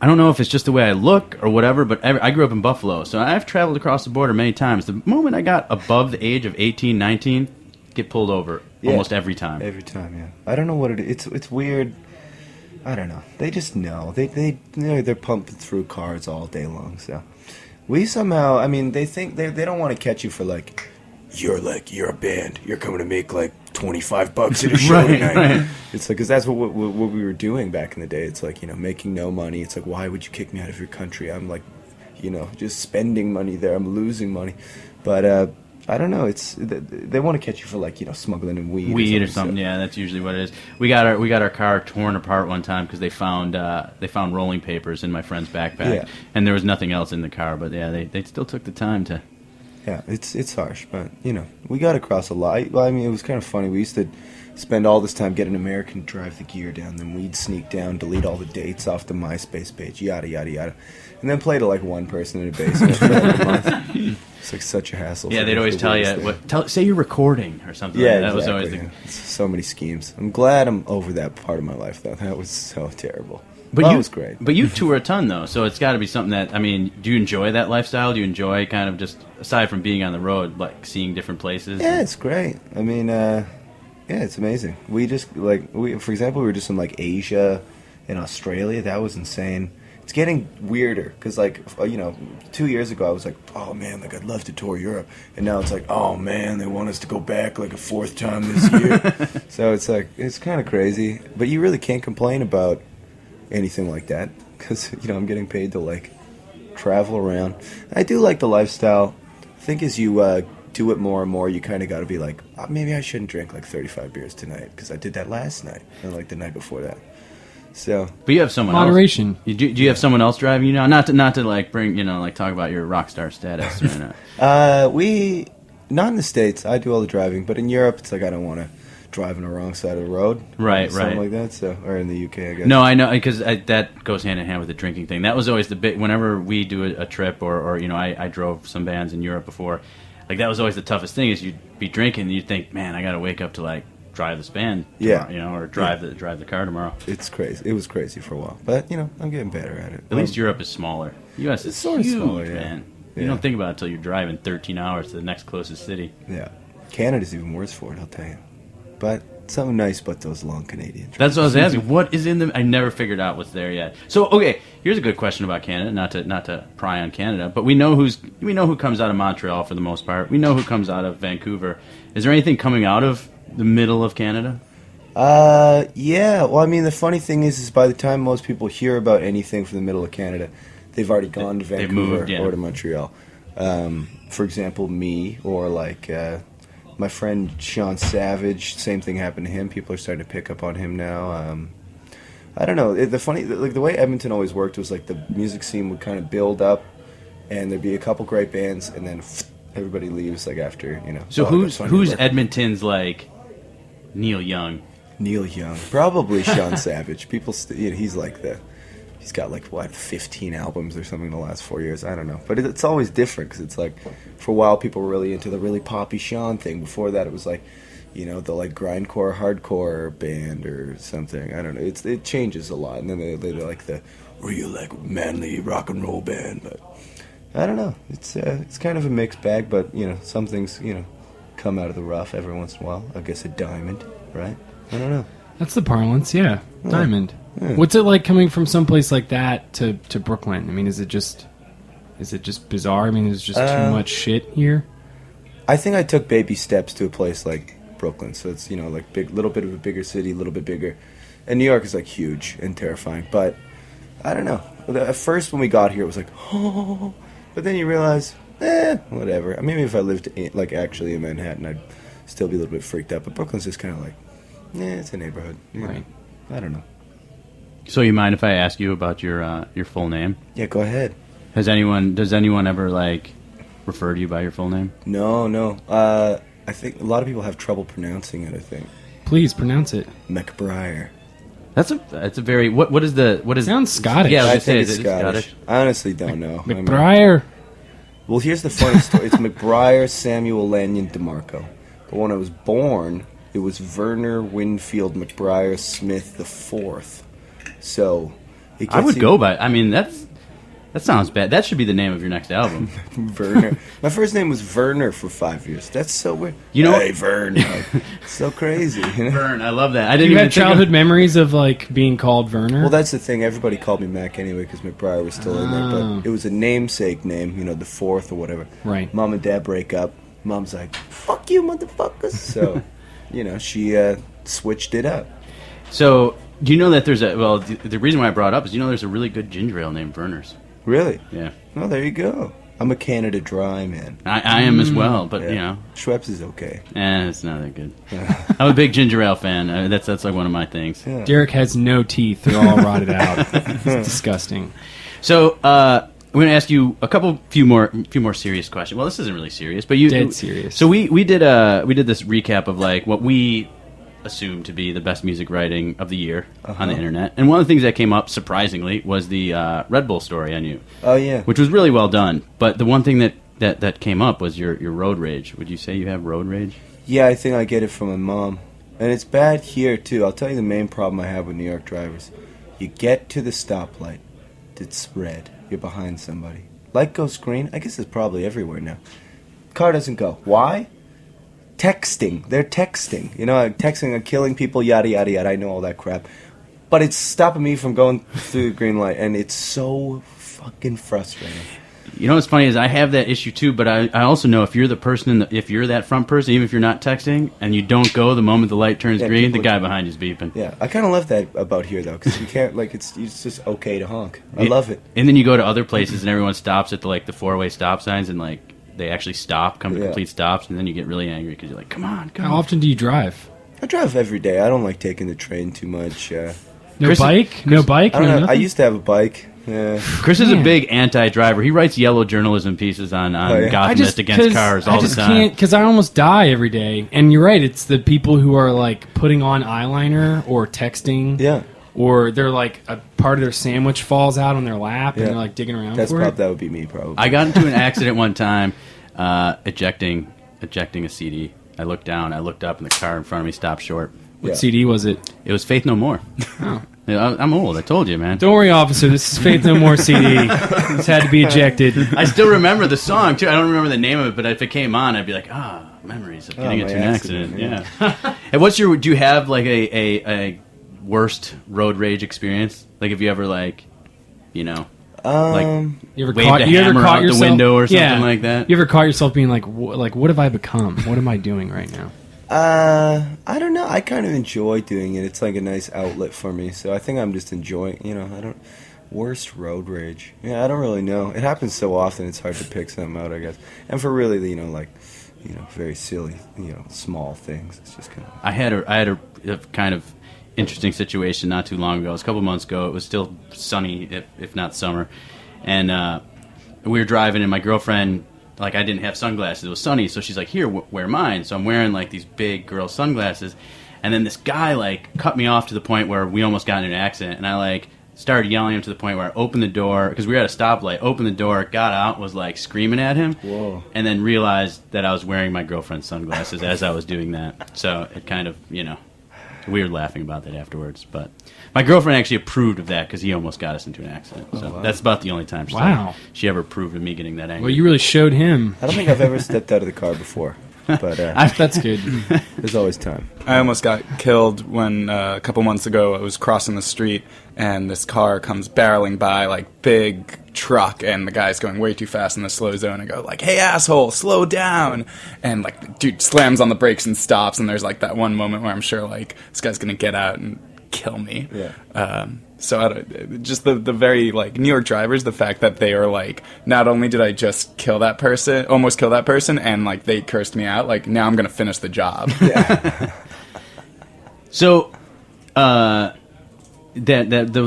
Speaker 8: I don't know if it's just the way I look or whatever, but I grew up in Buffalo, so I've traveled across the border many times. The moment I got above the age of 18, 19, get pulled over almost every time.
Speaker 4: Every time, yeah. I don't know what it is. It's weird. I don't know. They just know. They're pumping through cars all day long. So we somehow, I mean, they think they don't want to catch you for like you're a band. You're coming to make like $25 at a show tonight. Right. It's like, because that's what we were doing back in the day. It's like, making no money. It's like, why would you kick me out of your country? I'm like, just spending money there. I'm losing money. But I don't know. It's they want to catch you for like smuggling in weed
Speaker 8: or something. Yeah, that's usually what it is. We got our car torn apart one time because they found rolling papers in my friend's backpack, and there was nothing else in the car. But yeah, they still took the time to.
Speaker 4: Yeah, it's harsh, but we got across a lot. Well, I mean, it was kind of funny. We used to spend all this time getting an American to drive the gear down, then we'd sneak down, delete all the dates off the MySpace page, yada yada yada, and then play to like one person in a basement for like a month. It's like such a hassle.
Speaker 8: Yeah, they'd always tell you say you're recording or something.
Speaker 4: Yeah,
Speaker 8: that
Speaker 4: exactly.
Speaker 8: was always
Speaker 4: so many schemes. I'm glad I'm over that part of my life though. That was so terrible.
Speaker 8: But
Speaker 4: it was great.
Speaker 8: But you tour a ton, though, so it's got to be something that, I mean, do you enjoy that lifestyle? Do you enjoy kind of just, aside from being on the road, like seeing different places?
Speaker 4: Yeah, it's great. I mean, it's amazing. We just, for example, we were just in, like, Asia and Australia. That was insane. It's getting weirder, because, 2 years ago, I was like, oh, man, I'd love to tour Europe. And now it's like, oh, man, they want us to go back, a fourth time this year. So it's, it's kind of crazy. But you really can't complain about anything like that, because I'm getting paid to travel around. I do like the lifestyle. I think as you do it more and more, you kind of got to be like, maybe I shouldn't drink 35 beers tonight because I did that last night and the night before that. So,
Speaker 8: but you have someone
Speaker 7: moderation.
Speaker 8: Else. Do you have someone else driving you now? Not to bring talk about your rock star status or not.
Speaker 4: We not in the States. I do all the driving, but in Europe, it's I don't want to drive on the wrong side of the road, something like that. So, or in the UK, I guess.
Speaker 8: No, I know, because that goes hand in hand with the drinking thing. That was always the big. Whenever we do a trip, or I drove some bands in Europe before. That was always the toughest thing. Is you'd be drinking, and you'd think, man, I got to wake up to drive this band, tomorrow, or drive the car tomorrow.
Speaker 4: It's crazy. It was crazy for a while, but I'm getting better at it.
Speaker 8: At least Europe is smaller. U.S. is
Speaker 4: sort of
Speaker 8: huge,
Speaker 4: smaller,
Speaker 8: man. You don't think about it until you're driving 13 hours to the next closest city.
Speaker 4: Yeah, Canada's even worse for it, I'll tell you. But something nice about those long Canadian trips.
Speaker 8: That's what I was asking. What is in them? I never figured out what's there yet. So, okay, here's a good question about Canada. Not to pry on Canada, but we know who comes out of Montreal for the most part. We know who comes out of Vancouver. Is there anything coming out of the middle of Canada?
Speaker 4: Yeah. Well, I mean, the funny thing is by the time most people hear about anything from the middle of Canada, they've already gone to Vancouver or to Montreal. For example, me or my friend Sean Savage, same thing happened to him. People are starting to pick up on him now. I don't know. The way Edmonton always worked was the music scene would kind of build up, and there'd be a couple great bands, and then everybody leaves after.
Speaker 8: So who's Edmonton's Neil Young?
Speaker 4: Neil Young, probably Sean Savage. People, he's he's got 15 albums or something in the last 4 years. I don't know, but it's always different because it's for a while people were really into the really poppy Sean thing. Before that, it was the grindcore hardcore band or something. I don't know. It changes a lot, and then they're the real manly rock and roll band. But I don't know. It's kind of a mixed bag. But some things come out of the rough every once in a while. I guess a diamond, right? I don't know.
Speaker 7: That's the parlance, yeah. Diamond. Yeah. What's it like coming from someplace like that to Brooklyn? I mean, is it just bizarre? I mean, is just too much shit here?
Speaker 4: I think I took baby steps to a place like Brooklyn. So it's big, little bit of a bigger city, a little bit bigger. And New York is huge and terrifying. But I don't know. At first, when we got here, it was like, oh, but then you realize, whatever. Maybe if I lived actually in Manhattan, I'd still be a little bit freaked out. But Brooklyn's just kind of like, it's a neighborhood. Right. I don't know.
Speaker 8: So you mind if I ask you about your full name?
Speaker 4: Yeah, go ahead.
Speaker 8: Does anyone ever refer to you by your full name?
Speaker 4: No. I think a lot of people have trouble pronouncing it. I think.
Speaker 7: Please pronounce it.
Speaker 4: McBriar.
Speaker 8: That's a very what is
Speaker 7: sounds Scottish.
Speaker 8: Yeah,
Speaker 4: I think it's Scottish. I honestly don't know.
Speaker 7: McBriar.
Speaker 4: Well, here's the funny story. It's McBriar Samuel Lanyon DeMarco. But when I was born, it was Werner Winfield McBriar Smith IV. So
Speaker 8: I would go by. I mean, that sounds bad. That should be the name of your next album.
Speaker 4: Werner. My first name was Werner for 5 years. That's so weird. Hey, Werner. So crazy.
Speaker 8: Vern, I love that.
Speaker 7: You have childhood memories of being called Werner?
Speaker 4: Well, that's the thing. Everybody called me Mac anyway because McBriar was still in there. But it was a namesake name, the fourth or whatever.
Speaker 7: Right.
Speaker 4: Mom and Dad break up. Mom's like, fuck you, motherfuckers. So, she switched it up.
Speaker 8: So, do you know that there's the reason why I brought it up is there's a really good ginger ale named Werner's.
Speaker 4: Really?
Speaker 8: Yeah.
Speaker 4: Well, there you go. I'm a Canada Dry, man.
Speaker 8: I am as well, but
Speaker 4: Schweppes is okay.
Speaker 8: It's not that good. I'm a big ginger ale fan. That's like one of my things.
Speaker 7: Yeah. Derek has no teeth; they're all rotted out. It's disgusting.
Speaker 8: So I'm going to ask you a few more serious questions. Well, this isn't really serious, but
Speaker 7: dead serious.
Speaker 8: So we did this recap of what we assume to be the best music writing of the year on the internet. And one of the things that came up, surprisingly, was the Red Bull story on you.
Speaker 4: Oh, yeah.
Speaker 8: Which was really well done. But the one thing that came up was your road rage. Would you say you have road rage?
Speaker 4: Yeah, I think I get it from my mom. And it's bad here, too. I'll tell you the main problem I have with New York drivers. You get to the stoplight. It's red. You're behind somebody. Light goes green. I guess it's probably everywhere now. Car doesn't go. Why? Texting. They're texting. Texting and killing people, yada, yada, yada. I know all that crap. But it's stopping me from going through the green light, and it's so fucking frustrating.
Speaker 8: What's funny is I have that issue too, but I also know if you're the person, if you're that front person, even if you're not texting, and you don't go the moment the light turns green, the guy behind you's beeping.
Speaker 4: Yeah, I kind of love that about here, though, because you can't, it's just okay to honk. I love it.
Speaker 8: And then you go to other places, and everyone stops at the four-way stop signs, and, they actually come to complete stops, and then you get really angry because you're like, come on, go.
Speaker 7: How often do you drive?
Speaker 4: I drive every day. I don't like taking the train too much.
Speaker 7: No bike? No bike?
Speaker 4: I don't know.
Speaker 7: Nothing?
Speaker 4: I used to have a bike. Yeah.
Speaker 8: Chris is a big anti-driver. He writes yellow journalism pieces on Gothamist against cars all the time. I just can't,
Speaker 7: because I almost die every day. And you're right, it's the people who are, putting on eyeliner or texting. Yeah. Or they're a part of their sandwich falls out on their lap and they're digging around for it.
Speaker 4: That would be me probably.
Speaker 8: I got into an accident one time ejecting a CD. I looked down, I looked up, and the car in front of me stopped short.
Speaker 7: What CD was it?
Speaker 8: It was Faith No More. Oh. I'm old, I told you, man.
Speaker 7: Don't worry, officer, this is Faith No More CD. This had to be ejected.
Speaker 8: I still remember the song, too. I don't remember the name of it, but if it came on, I'd be like, memories of getting into an accident. Yeah. And do you have, a worst road rage experience? Have you ever you ever caught the window or something like that?
Speaker 7: You ever caught yourself being what have I become? What am I doing right now?
Speaker 4: I don't know. I kind of enjoy doing it. It's a nice outlet for me. So I think I'm just enjoying. Worst road rage. Yeah, I don't really know. It happens so often. It's hard to pick something out, I guess. And for really, very silly, small things. It's just kind of.
Speaker 8: I had a kind of interesting situation not too long ago. It was a couple months ago. It was still sunny, if not summer, and we were driving, and my girlfriend, I didn't have sunglasses. It was sunny, so she's like, "Here, wear mine." So I'm wearing these big girl sunglasses, and then this guy cut me off to the point where we almost got in an accident, and I started yelling at him to the point where I opened the door because we were at a stoplight. Opened the door, got out, was screaming at him,
Speaker 4: whoa,
Speaker 8: and then realized that I was wearing my girlfriend's sunglasses as I was doing that. So it kind of, we were laughing about that afterwards, but my girlfriend actually approved of that because he almost got us into an accident. So that's about the only time she ever approved of me getting that angry.
Speaker 7: Well, you really showed him.
Speaker 4: I don't think I've ever stepped out of the car before, but
Speaker 7: that's good.
Speaker 4: There's always time.
Speaker 10: I almost got killed when a couple months ago I was crossing the street and this car comes barreling by, big truck, and the guy's going way too fast in the slow zone. I go "Hey asshole, slow down!" And dude slams on the brakes and stops. And there's that one moment where I'm sure this guy's gonna get out and kill me.
Speaker 4: Yeah.
Speaker 10: So just the very like New York drivers, the fact that they are like, not only did I just almost kill that person, and like they cursed me out, like now I'm gonna finish the job.
Speaker 4: Yeah.
Speaker 8: So, the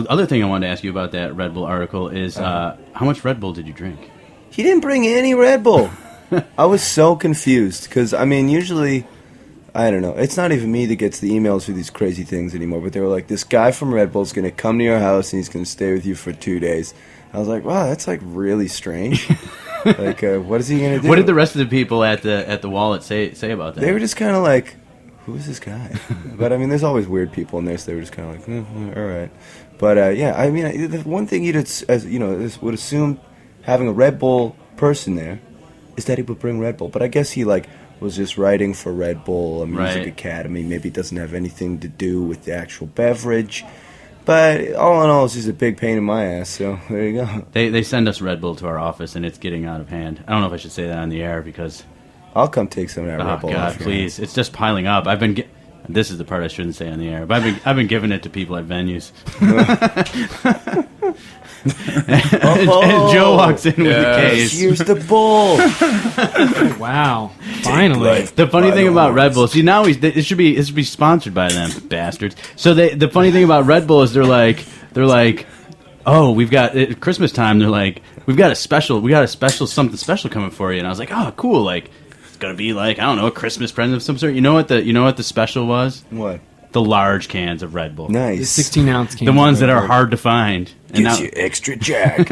Speaker 8: other thing I wanted to ask you about that Red Bull article is how much Red Bull did you drink?
Speaker 1: He didn't bring any Red Bull. I was so confused because, I mean, usually, I don't know. It's not even me that gets the emails for these crazy things anymore, but they were like, this guy from Red Bull's going to come to your house and he's going to stay with you for 2 days. I was like, wow, that's like really strange. Like, what is he going to do?
Speaker 8: What did the rest of the people at the wallet say about that?
Speaker 1: They were just kind of like, who is this guy? But I mean, there's always weird people in there, so they were just kind of like, all right. But yeah, I mean, the one thing would assume having a Red Bull person there is that he would bring Red Bull. But I guess he like was just writing for Red Bull, a music academy. Maybe it doesn't have anything to do with the actual beverage. But all in all, it's just a big pain in my ass. So there you go.
Speaker 8: They send us Red Bull to our office, and it's getting out of hand. I don't know if I should say that on the air because.
Speaker 1: I'll come take some of that Red Bull.
Speaker 8: Oh God, please! It's just piling up. This is the part I shouldn't say on the air, but I've been giving it to people at venues. And Joe walks in with the case.
Speaker 1: Here's the bull.
Speaker 7: Wow! Finally,
Speaker 8: the funny thing about Red Bull, see now it should be sponsored by them bastards. So the funny thing about Red Bull is they're like, oh, we've got at Christmas time. They're like, we got a special something special coming for you, and I was like, oh, cool, like. Gonna be like, I don't know, a Christmas present of some sort. You know what the special was?
Speaker 1: What?
Speaker 8: The large cans of Red Bull.
Speaker 1: Nice.
Speaker 7: The 16-ounce cans.
Speaker 8: The ones that are hard to find.
Speaker 1: And gets you extra jacked.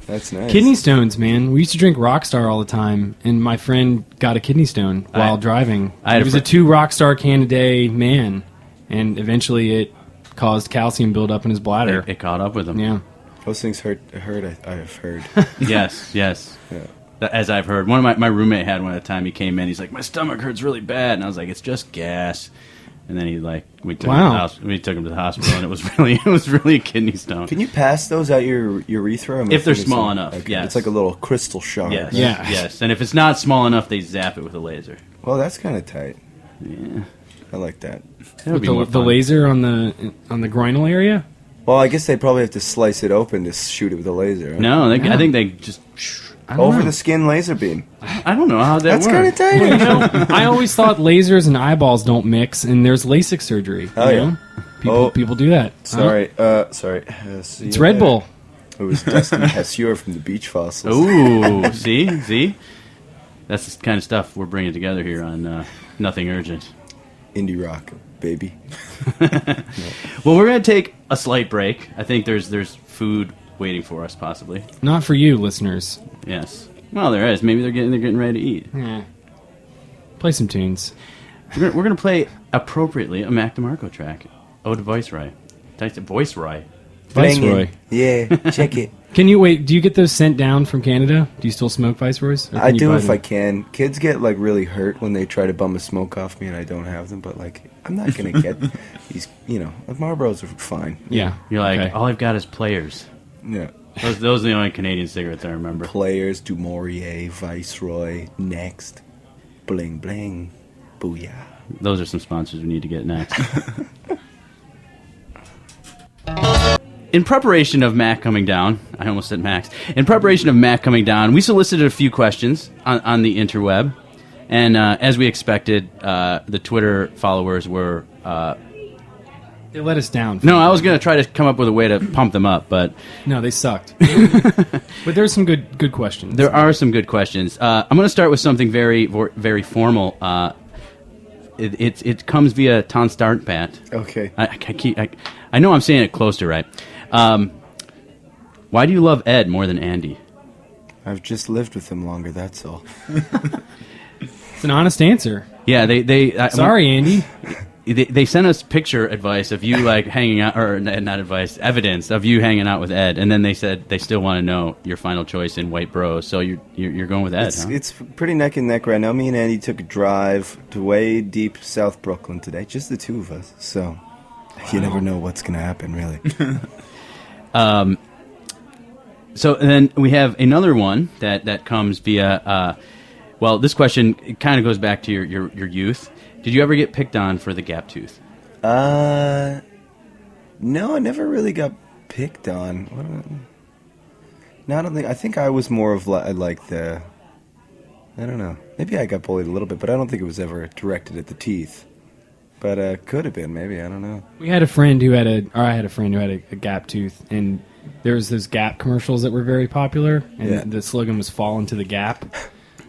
Speaker 1: That's nice.
Speaker 7: Kidney stones, man. We used to drink Rockstar all the time, and my friend got a kidney stone while driving. He was a 2 Rockstar can a day man, and eventually it caused calcium buildup in his bladder.
Speaker 8: It caught up with him.
Speaker 7: Yeah.
Speaker 1: Those things hurt. I've heard.
Speaker 8: Yes. Yeah. As I've heard, one of my roommate had one at the time. He came in, he's like, my stomach hurts really bad, and I was like, it's just gas. And then we took him to the hospital, and it was really a kidney stone.
Speaker 1: Can you pass those out your urethra?
Speaker 8: If they're small enough,
Speaker 1: okay.
Speaker 8: yes.
Speaker 1: It's like a little crystal shard.
Speaker 8: Yes.
Speaker 7: Yeah.
Speaker 8: Yes. And if it's not small enough, they zap it with a laser.
Speaker 1: Well, that's kind of tight.
Speaker 8: Yeah.
Speaker 1: I like that.
Speaker 7: With the laser on the groinal area?
Speaker 1: Well, I guess they probably have to slice it open to shoot it with a laser. Right?
Speaker 8: No, I think they just...
Speaker 1: Over the skin laser beam.
Speaker 8: I don't know how that works.
Speaker 1: That's kind of tight.
Speaker 7: Well, you know, I always thought lasers and eyeballs don't mix, and there's LASIK surgery.
Speaker 1: Oh, yeah.
Speaker 7: People do that.
Speaker 1: Sorry.
Speaker 7: It's Red Bull.
Speaker 1: It was Dustin Hessure from the Beach Fossils.
Speaker 8: Ooh, see? That's the kind of stuff we're bringing together here on Nothing Urgent.
Speaker 1: Indie rock, baby.
Speaker 8: Well, we're going to take a slight break. I think there's food waiting for us, possibly.
Speaker 7: Not for you, listeners.
Speaker 8: Yes. Well, there is. Maybe they're getting ready to eat.
Speaker 7: Yeah. Play some tunes.
Speaker 8: We're going to play appropriately a Mac DeMarco track. Ode to Viceroy. Viceroy.
Speaker 7: Viceroy.
Speaker 1: Yeah, check it.
Speaker 7: Do you get those sent down from Canada? Do you still smoke Viceroys?
Speaker 1: I do if I can. Kids get like really hurt when they try to bum a smoke off me and I don't have them, but like I'm not going to get these, like Marlboros are fine.
Speaker 7: Yeah.
Speaker 8: You're like, all I've got is Players.
Speaker 1: Yeah.
Speaker 8: Those are the only Canadian cigarettes I remember.
Speaker 1: Players, Du Maurier, Viceroy, Next, Bling Bling, Booyah.
Speaker 8: Those are some sponsors we need to get next. In preparation of Mac coming down, I almost said Max. In preparation of Mac coming down, we solicited a few questions on the interweb. And as we expected, the Twitter followers were...
Speaker 7: they let us down.
Speaker 8: No, I was going to try to come up with a way to pump them up, but...
Speaker 7: No, they sucked. But there's some good questions.
Speaker 8: There are some good questions. I'm going to start with something very, very formal. It comes via Ton Startbat.
Speaker 1: Okay.
Speaker 8: I know I'm saying it close to right. Why do you love Ed more than Andy?
Speaker 1: I've just lived with him longer, that's all.
Speaker 7: It's an honest answer.
Speaker 8: Yeah,
Speaker 7: Sorry, Andy.
Speaker 8: They sent us picture advice of you like hanging out, or not advice, evidence of you hanging out with Ed, and then they said they still want to know your final choice in White Bros. So you're going with Ed, huh?
Speaker 1: It's pretty neck and neck right now. Me and Andy took a drive to way deep South Brooklyn today, just the two of us. So you never know what's going to happen, really.
Speaker 8: So then we have another one that comes via. Well, this question kind of goes back to your youth. Did you ever get picked on for the gap tooth?
Speaker 4: No, I never really got picked on. No, I don't think. I think I was more of like the. I don't know. Maybe I got bullied a little bit, but I don't think it was ever directed at the teeth. But could have been, maybe. I don't know.
Speaker 7: I had a friend who had a gap tooth, and there was those Gap commercials that were very popular, and the slogan was "Fall into the Gap."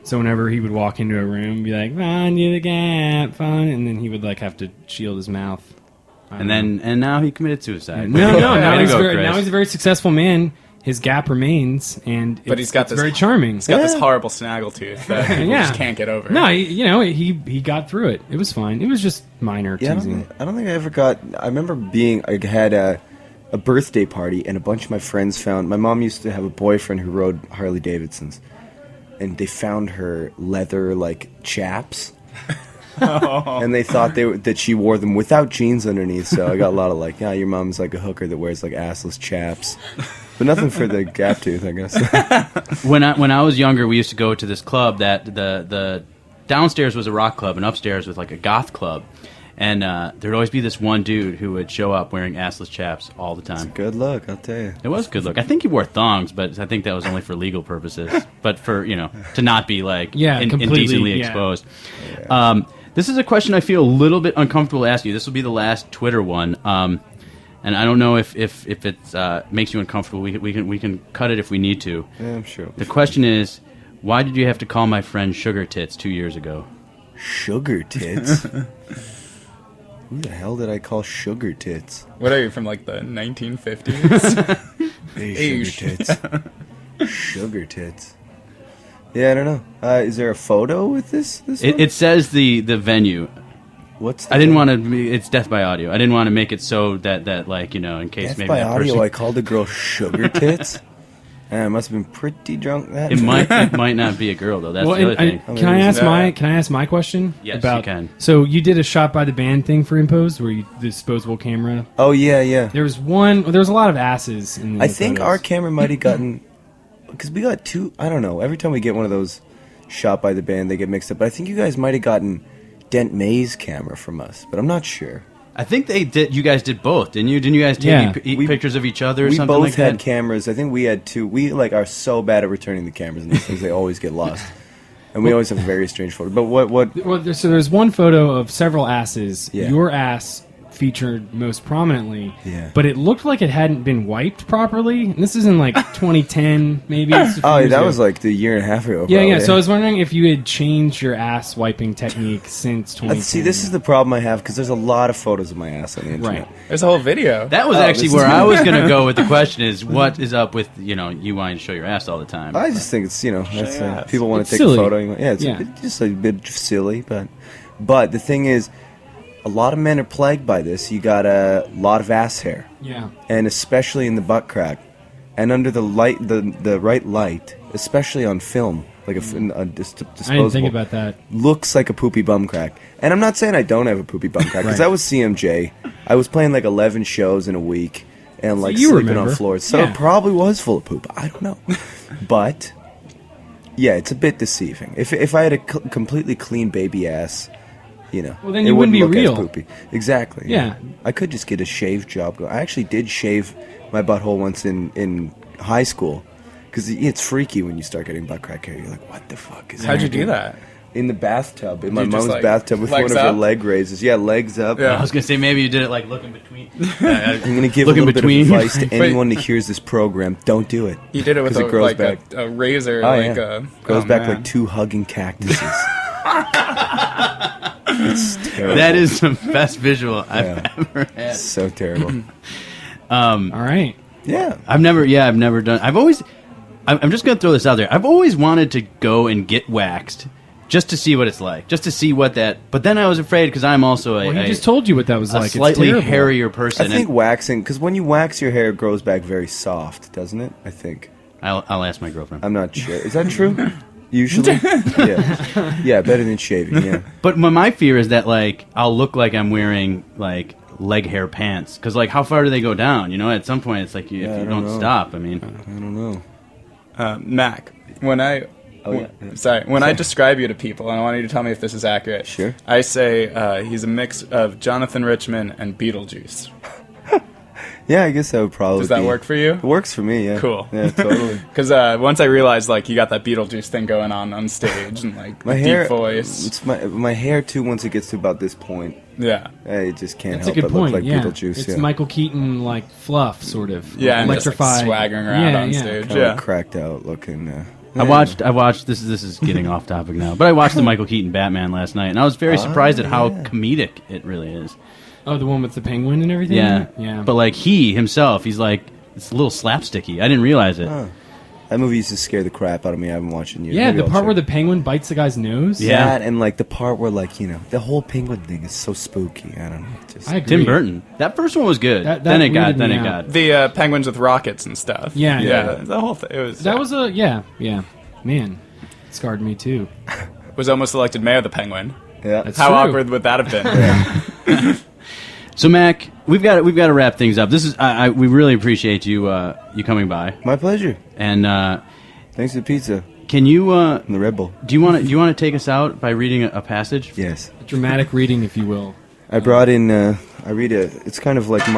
Speaker 7: So whenever he would walk into a room, be like, "Find you the Gap, find," and then he would like have to shield his mouth.
Speaker 8: And now he committed suicide.
Speaker 7: No. Now he's a very successul man. His gap remains, but
Speaker 10: he's got this
Speaker 7: very charming.
Speaker 10: He's got this horrible snaggle tooth that people just can't get over.
Speaker 7: No, he got through it. It was fine. It was just minor teasing.
Speaker 4: I don't think I ever got. I remember I had a birthday party, and a bunch of my friends found. My mom used to have a boyfriend who rode Harley Davidsons, and they found her leather chaps. And they thought that she wore them without jeans underneath. So I got a lot of your mom's like a hooker that wears assless chaps. But nothing for the gap tooth, I guess.
Speaker 8: When I was younger, we used to go to this club that the downstairs was a rock club and upstairs was like a goth club. And there'd always be this one dude who would show up wearing assless chaps all the time.
Speaker 4: It's a good look, I'll tell you.
Speaker 8: It was good look. I think he wore thongs, but I think that was only for legal purposes. But for, to not be indecently exposed. Yeah. This is a question I feel a little bit uncomfortable to ask you. This will be the last Twitter one. And I don't know if it makes you uncomfortable. We can cut it if we need to.
Speaker 4: Yeah, I'm sure.
Speaker 8: The question is, why did you have to call my friend Sugar Tits 2 years ago?
Speaker 4: Sugar Tits? Who the hell did I call Sugar Tits?
Speaker 10: What are you, from the 1950s?
Speaker 4: Hey, Sugar Tits. Sugar Tits. Yeah, I don't know. Is there a photo with this one?
Speaker 8: It says the venue.
Speaker 4: What's the
Speaker 8: I didn't want to. It's Death by Audio. I didn't want to make it so that in case
Speaker 4: Death
Speaker 8: maybe
Speaker 4: by
Speaker 8: that
Speaker 4: Audio.
Speaker 8: person...
Speaker 4: I called the girl Sugar Tits. I must have been pretty drunk that.
Speaker 8: It might not be a girl though. That's the other thing.
Speaker 7: Can I ask my question?
Speaker 8: Yes, you can.
Speaker 7: So you did a shot by the band thing for Impose, where the disposable camera.
Speaker 4: Oh yeah.
Speaker 7: There was a lot of asses in the
Speaker 4: I think
Speaker 7: photos.
Speaker 4: our camera might have gotten because we got two. I don't know. Every time we get one of those shot by the band, they get mixed up. But I think you guys might have gotten Dent May's camera from us, but I'm not sure.
Speaker 8: I think they did. You guys did both, didn't you? Didn't you guys take pictures of each other or something like that?
Speaker 4: We both had cameras. I think we had two. We are so bad at returning the cameras and these things. They always get lost. And we always have very strange photos. But what?
Speaker 7: Well, so there's one photo of several asses.
Speaker 4: Yeah.
Speaker 7: Your ass featured most prominently.
Speaker 4: Yeah.
Speaker 7: But it looked like it hadn't been wiped properly. And this is in 2010, maybe.
Speaker 4: That was the year and a half ago.
Speaker 7: Yeah. So I was wondering if you had changed your ass wiping technique since 2010.
Speaker 4: See, this is the problem I have because there's a lot of photos of my ass on the internet.
Speaker 7: Right.
Speaker 10: There's a whole video.
Speaker 8: That was actually where I was going to go with the question: is what is up with you wanting to show your ass all the time?
Speaker 4: I just think it's that's people want to take
Speaker 7: silly.
Speaker 4: a photo. It's just a bit silly, but the thing is. A lot of men are plagued by this. You got a lot of ass hair.
Speaker 7: Yeah.
Speaker 4: And especially in the butt crack. And under the light, the right light, especially on film, like a disposable.
Speaker 7: I didn't think about that.
Speaker 4: Looks like a poopy bum crack. And I'm not saying I don't have a poopy bum crack, because that was CMJ. I was playing 11 shows in a week and sleeping on floors. So it probably was full of poop. I don't know. But, yeah, it's a bit deceiving. If I had a completely clean baby ass...
Speaker 7: well, then you wouldn't be
Speaker 4: look
Speaker 7: real.
Speaker 4: as poopy. Exactly.
Speaker 7: Yeah.
Speaker 4: I could just get a shave job. I actually did shave my butthole once in high school because it's freaky when you start getting butt crack hair. You're like, what the fuck is that?
Speaker 10: How'd you do that?
Speaker 4: In the bathtub, in my
Speaker 10: You just,
Speaker 4: mom's bathtub with one of her leg raises. Yeah, legs up.
Speaker 8: I was gonna say maybe you did it looking between.
Speaker 4: I'm gonna give a little bit of advice to anyone who hears this program: don't do it.
Speaker 10: You did it with
Speaker 4: it grows back.
Speaker 10: a razor.
Speaker 4: Grows back like two hugging cactuses. It's terrible.
Speaker 8: That is the best visual I've ever had.
Speaker 4: So terrible.
Speaker 7: All right.
Speaker 4: Yeah.
Speaker 8: I've never done. I'm just gonna throw this out there. I've always wanted to go and get waxed. Just to see what it's like, just to see what that. But then I was afraid because I'm also
Speaker 7: he just told you what that was like.
Speaker 8: A slightly
Speaker 7: it's
Speaker 8: hairier person.
Speaker 4: I think waxing, because when you wax your hair, it grows back very soft, doesn't it? I think.
Speaker 8: I'll ask my girlfriend.
Speaker 4: I'm not sure. Is that true? Usually, yeah, better than shaving. Yeah.
Speaker 8: But my fear is that I'll look like I'm wearing leg hair pants because how far do they go down? At some point it's if you don't stop. I mean,
Speaker 4: I don't know.
Speaker 10: Mac, when I describe you to people, and I want you to tell me if this is accurate.
Speaker 4: Sure.
Speaker 10: I say he's a mix of Jonathan Richman and Beetlejuice.
Speaker 1: Yeah, I guess that would probably.
Speaker 10: Does that work for you?
Speaker 1: It works for me. Yeah.
Speaker 10: Cool.
Speaker 1: Yeah, totally.
Speaker 10: Because once I realized like you got that Beetlejuice thing going on stage and like
Speaker 1: my
Speaker 10: the
Speaker 1: hair,
Speaker 10: deep voice.
Speaker 1: It's my hair too. Once it gets to about this point,
Speaker 10: yeah,
Speaker 1: I just can't
Speaker 7: That's
Speaker 1: help
Speaker 7: a good
Speaker 1: but
Speaker 7: point.
Speaker 1: look like
Speaker 7: Yeah,
Speaker 1: Beetlejuice.
Speaker 7: it's
Speaker 1: yeah.
Speaker 7: Michael Keaton like fluff, sort of.
Speaker 10: Yeah, and
Speaker 7: electrified,
Speaker 10: just, like, swaggering around on stage.
Speaker 1: Kinda
Speaker 10: Yeah,
Speaker 1: like cracked out looking.
Speaker 8: I watched. This is getting off topic now, but I watched the Michael Keaton Batman last night, and I was very surprised at how comedic it really is.
Speaker 7: Oh, the one with the penguin and everything?
Speaker 8: Yeah.
Speaker 7: Yeah.
Speaker 8: But, like, he himself, he's like, it's a little slapsticky. I didn't realize it.
Speaker 1: That movie used to scare the crap out of me. I haven't watched it in years.
Speaker 7: Yeah,
Speaker 1: Maybe
Speaker 7: the
Speaker 1: I'll
Speaker 7: part
Speaker 1: check
Speaker 7: where the penguin bites the guy's nose?
Speaker 8: Yeah.
Speaker 1: That and, like, the part where, like, the whole penguin thing is so spooky. I don't know.
Speaker 7: I agree.
Speaker 8: Tim Burton. That first one was good.
Speaker 7: That
Speaker 8: then it
Speaker 7: weirded
Speaker 8: got.
Speaker 7: me out.
Speaker 10: the penguins with rockets and stuff.
Speaker 7: Yeah.
Speaker 10: The whole thing. It was
Speaker 7: That was a, yeah. Man, it scarred me too.
Speaker 10: was almost elected mayor of the Penguin.
Speaker 1: Yeah.
Speaker 7: That's
Speaker 10: How
Speaker 7: true.
Speaker 10: awkward would that have been?
Speaker 8: So, Mac, we've got to wrap things up. This is we really appreciate you coming by.
Speaker 1: My pleasure.
Speaker 8: And
Speaker 1: thanks to the pizza.
Speaker 8: Can you
Speaker 1: and the Red Bull.
Speaker 8: Do you want to take us out by reading a passage?
Speaker 1: Yes.
Speaker 7: A dramatic reading, if you will.
Speaker 1: I brought in. I read it's kind of like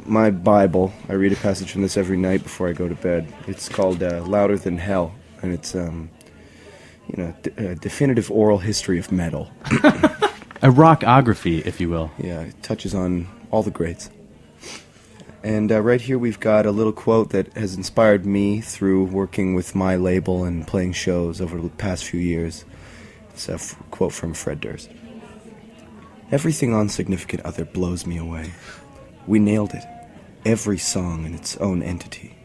Speaker 1: my Bible. I read a passage from this every night before I go to bed. It's called "Louder Than Hell," and it's definitive oral history of metal.
Speaker 8: A rockography, if you will.
Speaker 1: Yeah, it touches on all the greats. And right here we've got a little quote that has inspired me through working with my label and playing shows over the past few years. It's a quote from Fred Durst. Everything on Significant Other blows me away. We nailed it. Every song in its own entity.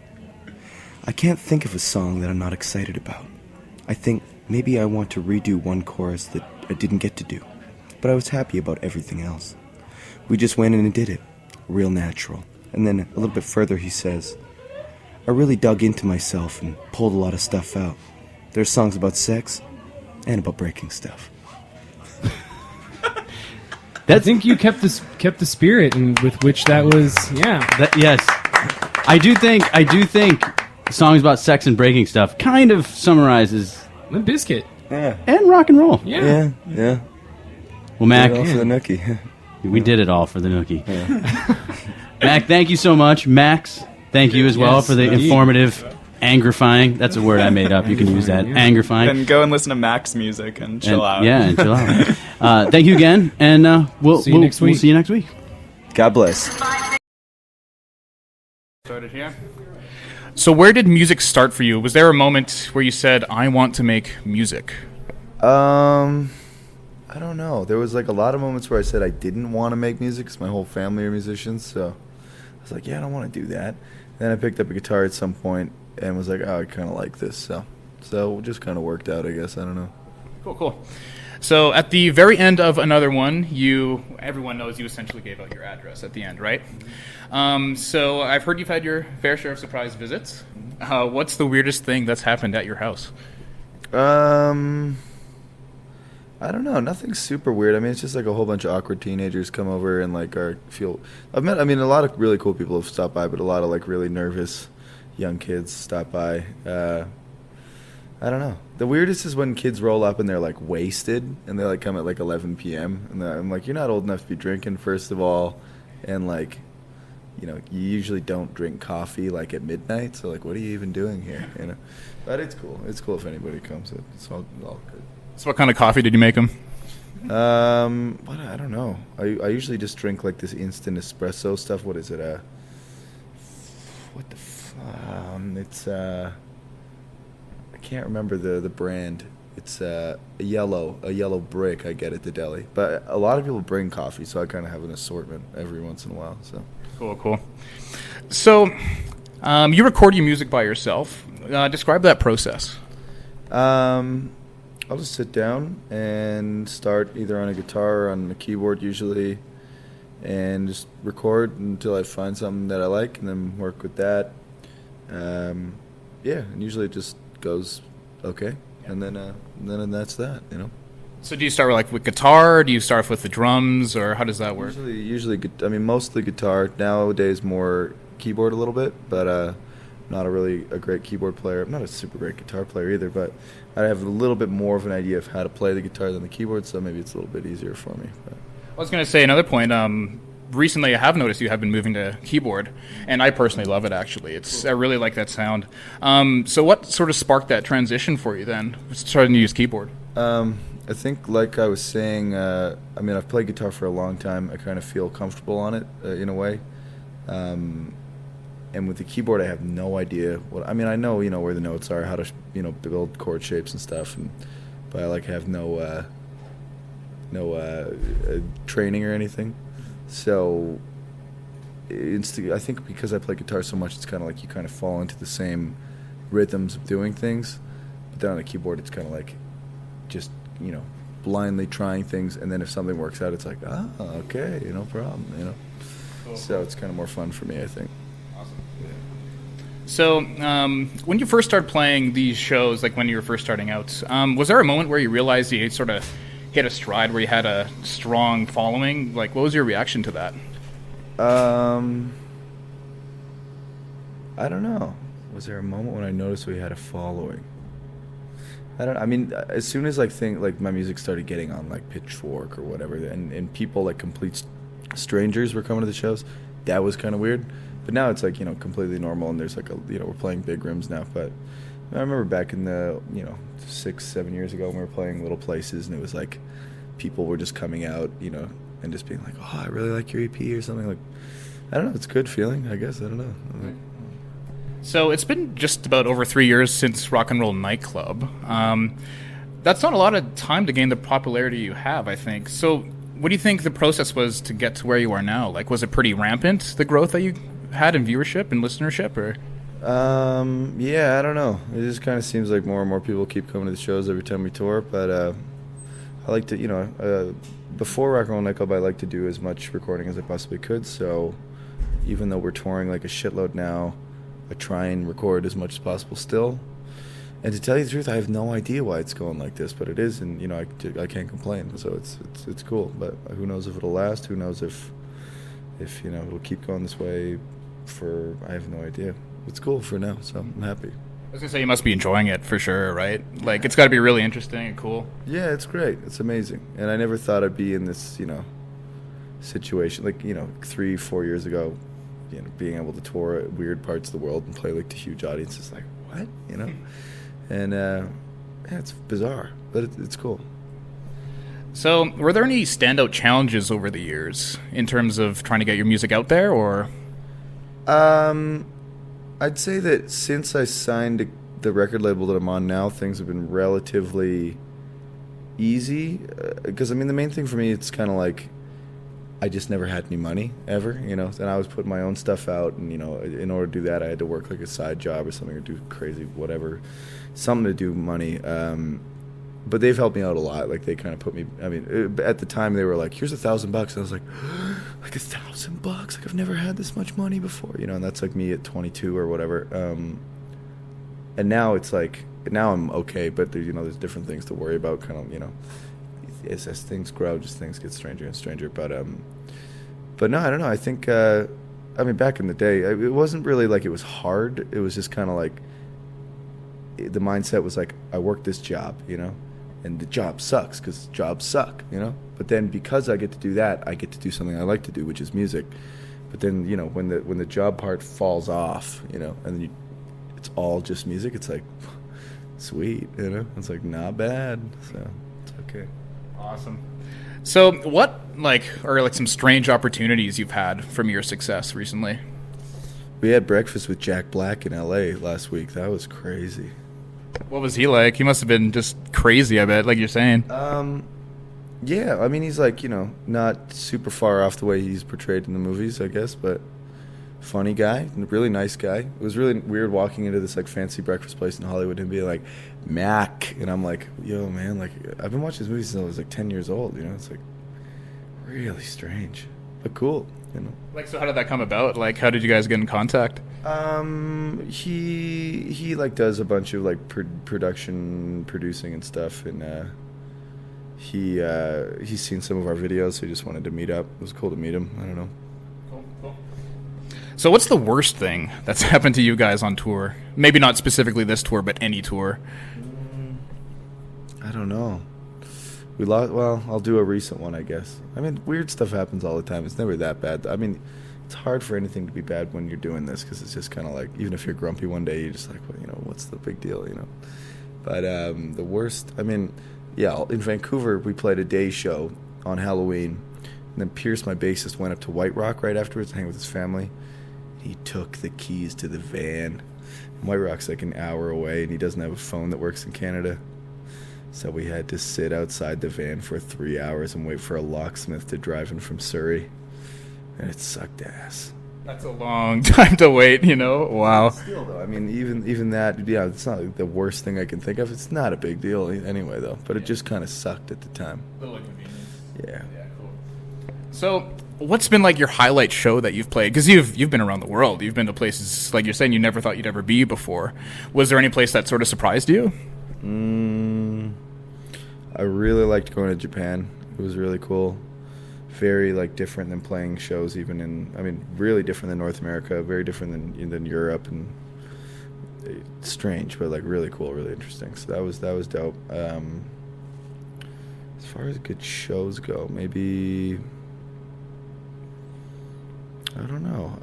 Speaker 1: I can't think of a song that I'm not excited about. I think maybe I want to redo one chorus that I didn't get to do. But I was happy about everything else. We just went in and did it. Real natural. And then a little bit further he says, I really dug into myself and pulled a lot of stuff out. There's songs about sex and about breaking stuff.
Speaker 7: I think you kept the spirit and with which that was, yeah.
Speaker 8: Yes. I do think songs about sex and breaking stuff kind of summarizes
Speaker 7: Limp Bizkit.
Speaker 1: Yeah.
Speaker 8: And rock and roll.
Speaker 7: Yeah.
Speaker 1: Yeah.
Speaker 8: Well, Mac,
Speaker 1: For the nookie.
Speaker 8: we did it all for the nookie. Yeah. Mac, thank you so much. Max, thank you as well for the informative angrifying. That's a word I made up. You can use that. Angrifying.
Speaker 10: Then go and listen to Mac's music and chill out.
Speaker 8: Yeah, and chill out. Thank you again, and we'll see you next week. We'll see you next week.
Speaker 1: God bless.
Speaker 11: Started here. So where did music start for you? Was there a moment where you said, I want to make music?
Speaker 1: I don't know. There was like a lot of moments where I said I didn't want to make music because my whole family are musicians. So I was like, yeah, I don't want to do that. Then I picked up a guitar at some point and was like, oh, I kind of like this. So it just kind of worked out, I guess. I don't know.
Speaker 11: Cool. So at the very end of another one, everyone knows you essentially gave out your address at the end, right? So I've heard you've had your fair share of surprise visits. What's the weirdest thing that's happened at your house?
Speaker 1: I don't know. Nothing super weird. I mean, it's just like a whole bunch of awkward teenagers come over and like a lot of really cool people have stopped by, but a lot of like really nervous young kids stop by. I don't know. The weirdest is when kids roll up and they're like wasted and they like come at like 11 p.m. and I'm like, you're not old enough to be drinking, first of all, and like, you usually don't drink coffee like at midnight, so like, what are you even doing here? But it's cool. It's cool if anybody comes. It's all good.
Speaker 11: So what kind of coffee did you make them?
Speaker 1: I don't know. I usually just drink like this instant espresso stuff. What is it? It's I can't remember the brand. It's a yellow brick I get at the deli. But a lot of people bring coffee, so I kind of have an assortment every once in a while. So
Speaker 11: Cool. So you record your music by yourself. Describe that process.
Speaker 1: I'll just sit down and start either on a guitar or on a keyboard usually, and just record until I find something that I like, and then work with that. And usually it just goes okay, and then that's that,
Speaker 11: So do you start with guitar, or do you start with the drums, or how does that work?
Speaker 1: Usually, mostly guitar. Nowadays, more keyboard a little bit, but not a great keyboard player. I'm not a super great guitar player either, but I have a little bit more of an idea of how to play the guitar than the keyboard, so maybe it's a little bit easier for me. But.
Speaker 11: I was going to say another point. recently I have noticed you have been moving to keyboard, and I personally love it, actually. I really like that sound. So what sort of sparked that transition for you then, starting to use keyboard?
Speaker 1: I think, like I was saying, I mean, I've played guitar for a long time. I kind of feel comfortable on it in a way. And with the keyboard, I have no idea what. I mean, I know where the notes are, how to build chord shapes and stuff, but I like have no training or anything. So I think because I play guitar so much, it's kind of like you kind of fall into the same rhythms of doing things. But then on the keyboard, it's kind of like just blindly trying things, and then if something works out, it's like, okay, no problem, Cool. So it's kind of more fun for me, I think.
Speaker 11: So, when you first started playing these shows, like when you were first starting out, was there a moment where you realized you sort of hit a stride, where you had a strong following? Like, what was your reaction to that?
Speaker 1: I don't know. Was there a moment when I noticed we had a following? I mean, as soon as my music started getting on like Pitchfork or whatever, and people like complete strangers were coming to the shows, that was kind of weird. But now it's like, completely normal, and there's like we're playing big rooms now. But I remember back in the, 6-7 years ago when we were playing little places, and it was like people were just coming out, and just being like, oh, I really like your EP or something. Like, I don't know, it's a good feeling, I guess. I don't know.
Speaker 11: So it's been just about over 3 years since Rock and Roll Nightclub. That's not a lot of time to gain the popularity you have, I think. So what do you think the process was to get to where you are now? Like, was it pretty rampant, the growth that you had in viewership and listenership, or?
Speaker 1: Yeah, I don't know. It just kind of seems like more and more people keep coming to the shows every time we tour. But I like to, before Rock and Roll Nightclub, I like to do as much recording as I possibly could. So even though we're touring like a shitload now, I try and record as much as possible still. And to tell you the truth, I have no idea why it's going like this, but it is, and I can't complain. So it's cool. But who knows if it'll last? Who knows if it'll keep going this way? I have no idea. It's cool for now, so I'm happy.
Speaker 11: I was gonna say, you must be enjoying it for sure, right? Like, it's got to be really interesting and cool.
Speaker 1: Yeah, it's great. It's amazing. And I never thought I'd be in this, situation. Like, 3-4 years ago, being able to tour weird parts of the world and play like to huge audiences. Like, what? And yeah, it's bizarre, but it's cool.
Speaker 11: So, were there any standout challenges over the years in terms of trying to get your music out there, or?
Speaker 1: I'd say that since I signed the record label that I'm on now, things have been relatively easy. Because, the main thing for me, it's kind of like I just never had any money, ever, and I was putting my own stuff out, and, in order to do that, I had to work like a side job or something, or do crazy whatever, something to do money. But they've helped me out a lot. Like, they kind of put me, at the time they were like, here's $1,000. And I was like, like $1,000? Like, I've never had this much money before, and that's like me at 22 or whatever. And now it's like, now I'm okay, but there's different things to worry about, kind of, as things grow, just things get stranger and stranger. But no, I don't know. I think, back in the day, it wasn't really like it was hard. It was just kind of like, the mindset was like, I work this job, and the job sucks because jobs suck, But then because I get to do that, I get to do something I like to do, which is music. But then, when the job part falls off, and it's all just music, it's like, sweet, It's like, not bad, so it's okay.
Speaker 11: Awesome. So what, are some strange opportunities you've had from your success recently?
Speaker 1: We had breakfast with Jack Black in L.A. last week. That was crazy.
Speaker 11: What was he like? He must have been just crazy, I bet, like you're saying.
Speaker 1: Yeah, he's like, not super far off the way he's portrayed in the movies, I guess, but funny guy, really nice guy. It was really weird walking into this, fancy breakfast place in Hollywood and being like, Mac, and I'm like, yo, man, I've been watching this movie since I was, 10 years old, It's, really strange, but cool,
Speaker 11: So how did that come about? How did you guys get in contact?
Speaker 1: He does a bunch of, producing and stuff, and, he's seen some of our videos, so he just wanted to meet up. It was cool to meet him. I don't know.
Speaker 11: Cool. So what's the worst thing that's happened to you guys on tour? Maybe not specifically this tour, but any tour.
Speaker 1: I don't know. We lost. Well, I'll do a recent one, I guess. I mean, weird stuff happens all the time. It's never that bad. I mean, it's hard for anything to be bad when you're doing this because it's just kind of like, even if you're grumpy one day, you're just like, well, what's the big deal, But the worst, I mean, yeah, in Vancouver, we played a day show on Halloween. And then Pierce, my bassist, went up to White Rock right afterwards to hang with his family. He took the keys to the van. White Rock's like an hour away, and he doesn't have a phone that works in Canada. So we had to sit outside the van for 3 hours and wait for a locksmith to drive in from Surrey. And it sucked ass.
Speaker 11: That's a long time to wait, Wow.
Speaker 1: Still, though, I mean, even that, yeah, it's not like the worst thing I can think of. It's not a big deal anyway, though. But it just kind of sucked at the time.
Speaker 11: A little inconvenience.
Speaker 1: Yeah.
Speaker 11: Yeah, cool. So, what's been like your highlight show that you've played? Because you've been around the world. You've been to places, like you're saying, you never thought you'd ever be before. Was there any place that sort of surprised you?
Speaker 1: I really liked going to Japan. It was really cool. Very different than playing shows even really different than North America, very different than Europe, and strange, but really cool, really interesting. So that was dope. As far as good shows go, maybe I don't know.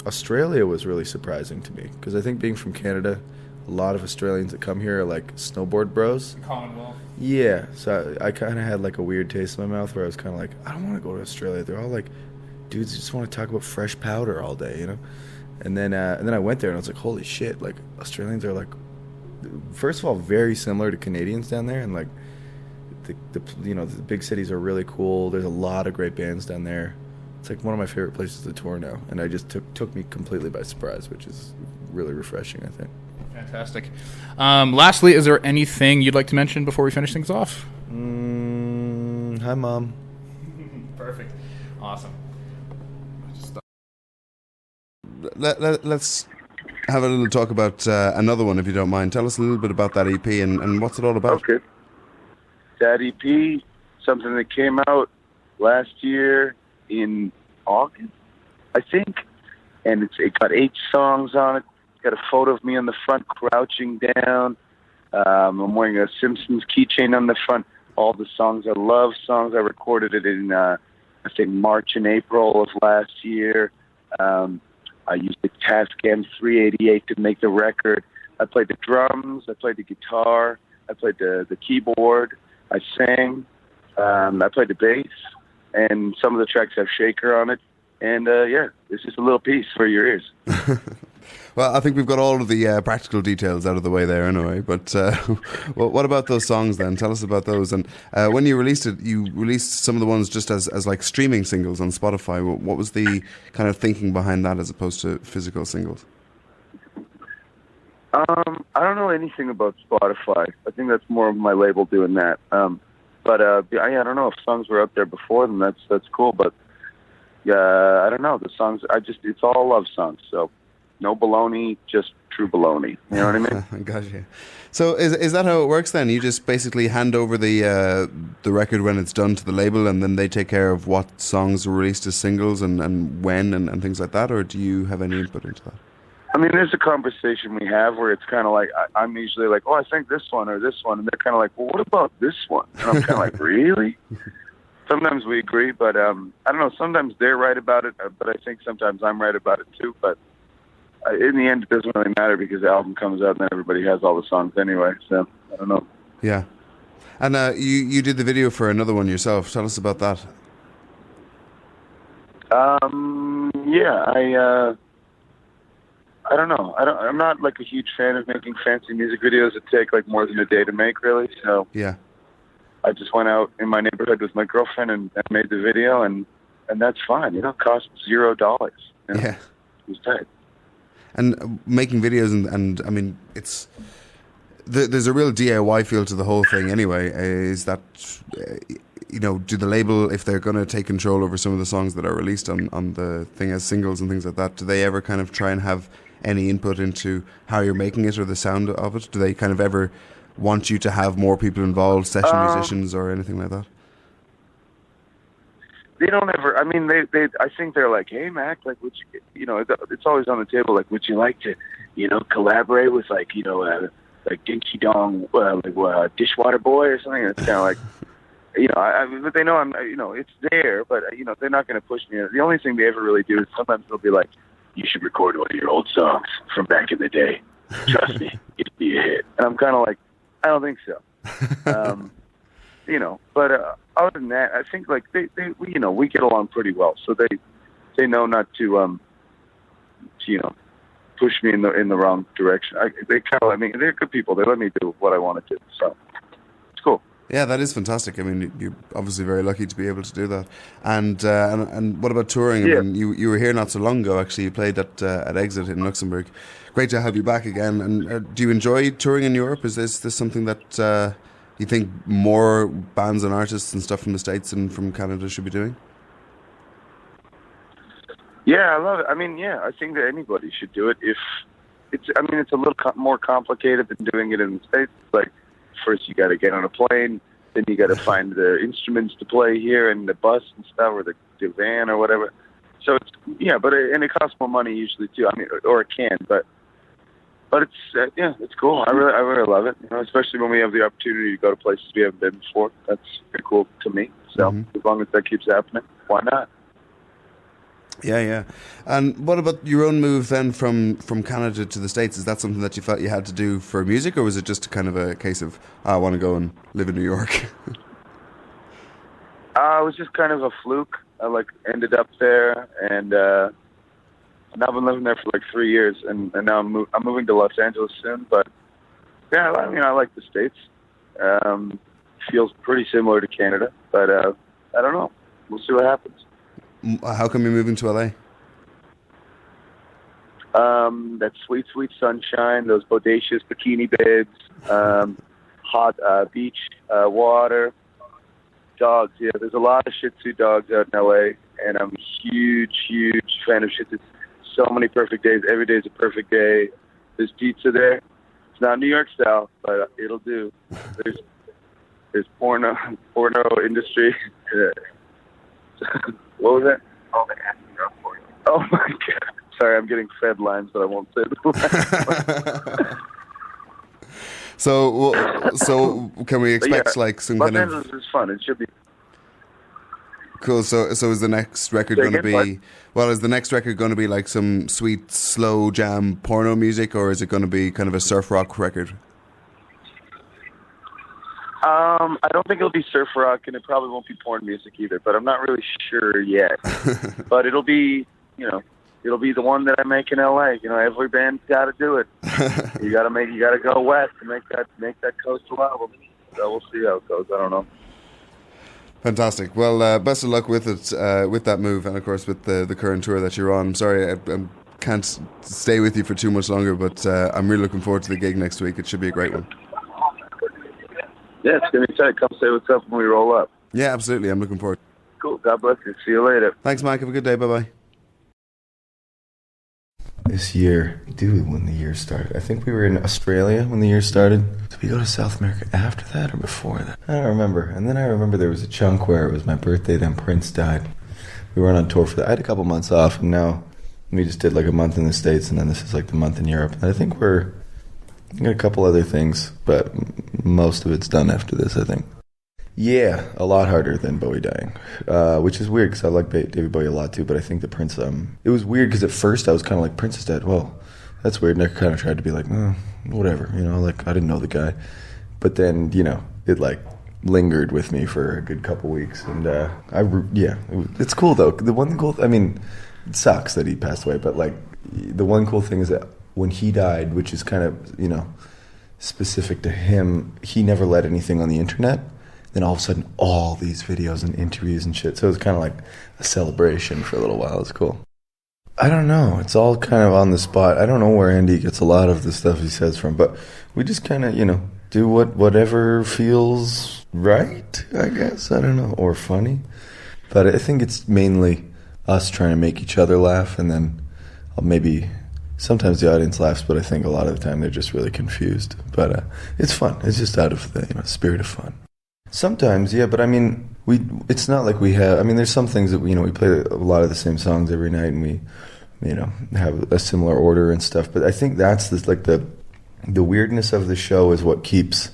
Speaker 1: Australia was really surprising to me because I think being from Canada, a lot of Australians that come here are like snowboard bros.
Speaker 11: The Commonwealth. Yeah,
Speaker 1: so I kind of had a weird taste in my mouth where I was kind of like, I don't want to go to Australia. They're all dudes just want to talk about fresh powder all day, And then I went there and I was like, holy shit! Australians are first of all, very similar to Canadians down there, and the big cities are really cool. There's a lot of great bands down there. It's one of my favorite places to tour now, and I just took me completely by surprise, which is really refreshing, I think.
Speaker 11: Fantastic. Lastly, is there anything you'd like to mention before we finish things off?
Speaker 1: Hi, Mom.
Speaker 11: Perfect. Awesome.
Speaker 12: Let's have a little talk about another one, if you don't mind. Tell us a little bit about that EP and what's it all about.
Speaker 13: Okay. That EP, something that came out last year in August, I think, and it got 8 songs on it. Got a photo of me on the front, crouching down. I'm wearing a Simpsons keychain on the front. All the songs I love, songs I recorded it in, I think, March and April of last year. I used the Tascam 388 to make the record. I played the drums. I played the guitar. I played the keyboard. I sang. I played the bass. And some of the tracks have shaker on it. And, it's just a little piece for your ears.
Speaker 12: Well, I think we've got all of the practical details out of the way there anyway, but well, what about those songs then? Tell us about those. And when you released it, you released some of the ones just as streaming singles on Spotify. What was the kind of thinking behind that as opposed to physical singles?
Speaker 13: I don't know anything about Spotify. I think that's more of my label doing that. But I don't know if songs were out there before them. That's cool, but I don't know. The songs, it's all love songs, so no baloney, just true baloney. You know what I mean?
Speaker 12: Gotcha. So is that how it works then? You just basically hand over the record when it's done to the label, and then they take care of what songs are released as singles and when and things like that, or do you have any input into that?
Speaker 13: I mean, there's a conversation we have where it's kind of like, I'm usually like, oh, I think this one or this one, and they're kind of like, well, what about this one? And I'm kind of like, really? Sometimes we agree, but I don't know, sometimes they're right about it, but I think sometimes I'm right about it too, but in the end, it doesn't really matter because the album comes out and everybody has all the songs anyway, so I don't know.
Speaker 12: Yeah. And you did the video for another one yourself. Tell us about that.
Speaker 13: Yeah, I don't know. I'm not like a huge fan of making fancy music videos that take like more than a day to make, really. So
Speaker 12: yeah,
Speaker 13: I just went out in my neighborhood with my girlfriend and made the video, and that's fine. It cost $0.
Speaker 12: Yeah,
Speaker 13: it was tight.
Speaker 12: And making videos and I mean, there's a real DIY feel to the whole thing. Anyway, is that do the label, if they're going to take control over some of the songs that are released on the thing as singles and things like that, do they ever kind of try and have any input into how you're making it or the sound of it? Do they kind of ever want you to have more people involved, session musicians or anything like that?
Speaker 13: They don't ever. I mean, they. I think they're like, hey, Mac, like, would you, it's always on the table. Like, would you like to, collaborate with like Dinky Dong, Dishwater Boy or something? It's kind of like, But they know I'm, it's there, but, they're not going to push me. The only thing they ever really do is sometimes they'll be like, you should record one of your old songs from back in the day. Trust me, it'd be a hit. And I'm kind of like, I don't think so. But other than that, I think like we get along pretty well. So they know not to push me in the wrong direction. They kind of let me. They're good people. They let me do what I want to do. So it's cool.
Speaker 12: Yeah, that is fantastic. I mean, you're obviously very lucky to be able to do that. And what about touring?
Speaker 13: Yeah.
Speaker 12: I mean, you were here not so long ago. Actually, you played at Exit in Luxembourg. Great to have you back again. And do you enjoy touring in Europe? Is this something that you think more bands and artists and stuff from the States and from Canada should be doing?
Speaker 13: Yeah, I love it. I mean, I think that anybody should do it. It's a little more complicated than doing it in the States. Like, first you got to get on a plane, then you got to find the instruments to play here and the bus and stuff, or the van or whatever. So it's and it costs more money usually too. I mean, or it can, but it's it's cool. I really love it. Especially when we have the opportunity to go to places we haven't been before. That's pretty cool to me. So as long as that keeps happening, why not?
Speaker 12: Yeah. And what about your own move then from Canada to the States? Is that something that you felt you had to do for music, or was it just kind of a case of, I want to go and live in New York?
Speaker 13: It was just kind of a fluke. I ended up there, and now I've been living there for 3 years, and now I'm moving to Los Angeles soon. But yeah, I mean, I like the States. Feels pretty similar to Canada, but I don't know. We'll see what happens.
Speaker 12: How come you're moving to LA?
Speaker 13: That sweet, sweet sunshine, those bodacious bikini babes, hot beach water, dogs. Yeah, there's a lot of Shih Tzu dogs out in LA, and I'm a huge, huge fan of Shih Tzu. So many perfect days. Every day is a perfect day. There's pizza there. It's not New York style, but it'll do. There's porno industry. What was that? Oh my God! Sorry, I'm getting fed lines, but I won't say the lines.
Speaker 12: So can we expect some
Speaker 13: Los
Speaker 12: kind of?
Speaker 13: Angeles is fun. It should be
Speaker 12: Cool. So is the next record going to be? Well, is the next record going to be like some sweet slow jam porno music, or is it going to be kind of a surf rock record?
Speaker 13: I don't think it'll be surf rock, and it probably won't be porn music either. But I'm not really sure yet. But it'll be, it'll be the one that I make in LA. Every band's got to do it. You got to go west to make that coastal album. So we'll see how it goes. I don't know.
Speaker 12: Fantastic. Well, best of luck with it, with that move, and of course with the current tour that you're on. I'm sorry I can't stay with you for too much longer, but I'm really looking forward to the gig next week. It should be a great one.
Speaker 13: Yeah, it's going to be tight. Come say what's up when we roll up.
Speaker 12: Yeah, absolutely. I'm looking forward.
Speaker 13: Cool. God bless you. See you later.
Speaker 12: Thanks, Mike. Have a good day. Bye-bye.
Speaker 14: This year, when the year started. I think we were in Australia when the year started. Did we go to South America after that or before that? I don't remember. And then I remember there was a chunk where it was my birthday, then Prince died. We weren't on tour for that. I had a couple months off, and now we just did a month in the States, and then this is the month in Europe. And I think we got a couple other things, but most of it's done after this, I think. Yeah, a lot harder than Bowie dying, which is weird because I like David Bowie a lot too, but I think the Prince, it was weird because at first I was kind of like, Prince is dead, well, that's weird, and I kind of tried to be like, whatever, I didn't know the guy, but then, it lingered with me for a good couple weeks, and it's cool though. The one cool, it sucks that he passed away, but the one cool thing is that when he died, which is kind of, specific to him, he never let anything on the internet. Then all of a sudden, all these videos and interviews and shit. So it was kind of like a celebration for a little while. It's cool. I don't know. It's all kind of on the spot. I don't know where Andy gets a lot of the stuff he says from, but we just kind of, do whatever feels right, I guess. I don't know. Or funny. But I think it's mainly us trying to make each other laugh, and then maybe sometimes the audience laughs, but I think a lot of the time they're just really confused. But it's fun. It's just out of the spirit of fun. Sometimes, yeah, but it's not like we have, there's some things that, we play a lot of the same songs every night, and we, have a similar order and stuff, but I think that's the weirdness of the show is what keeps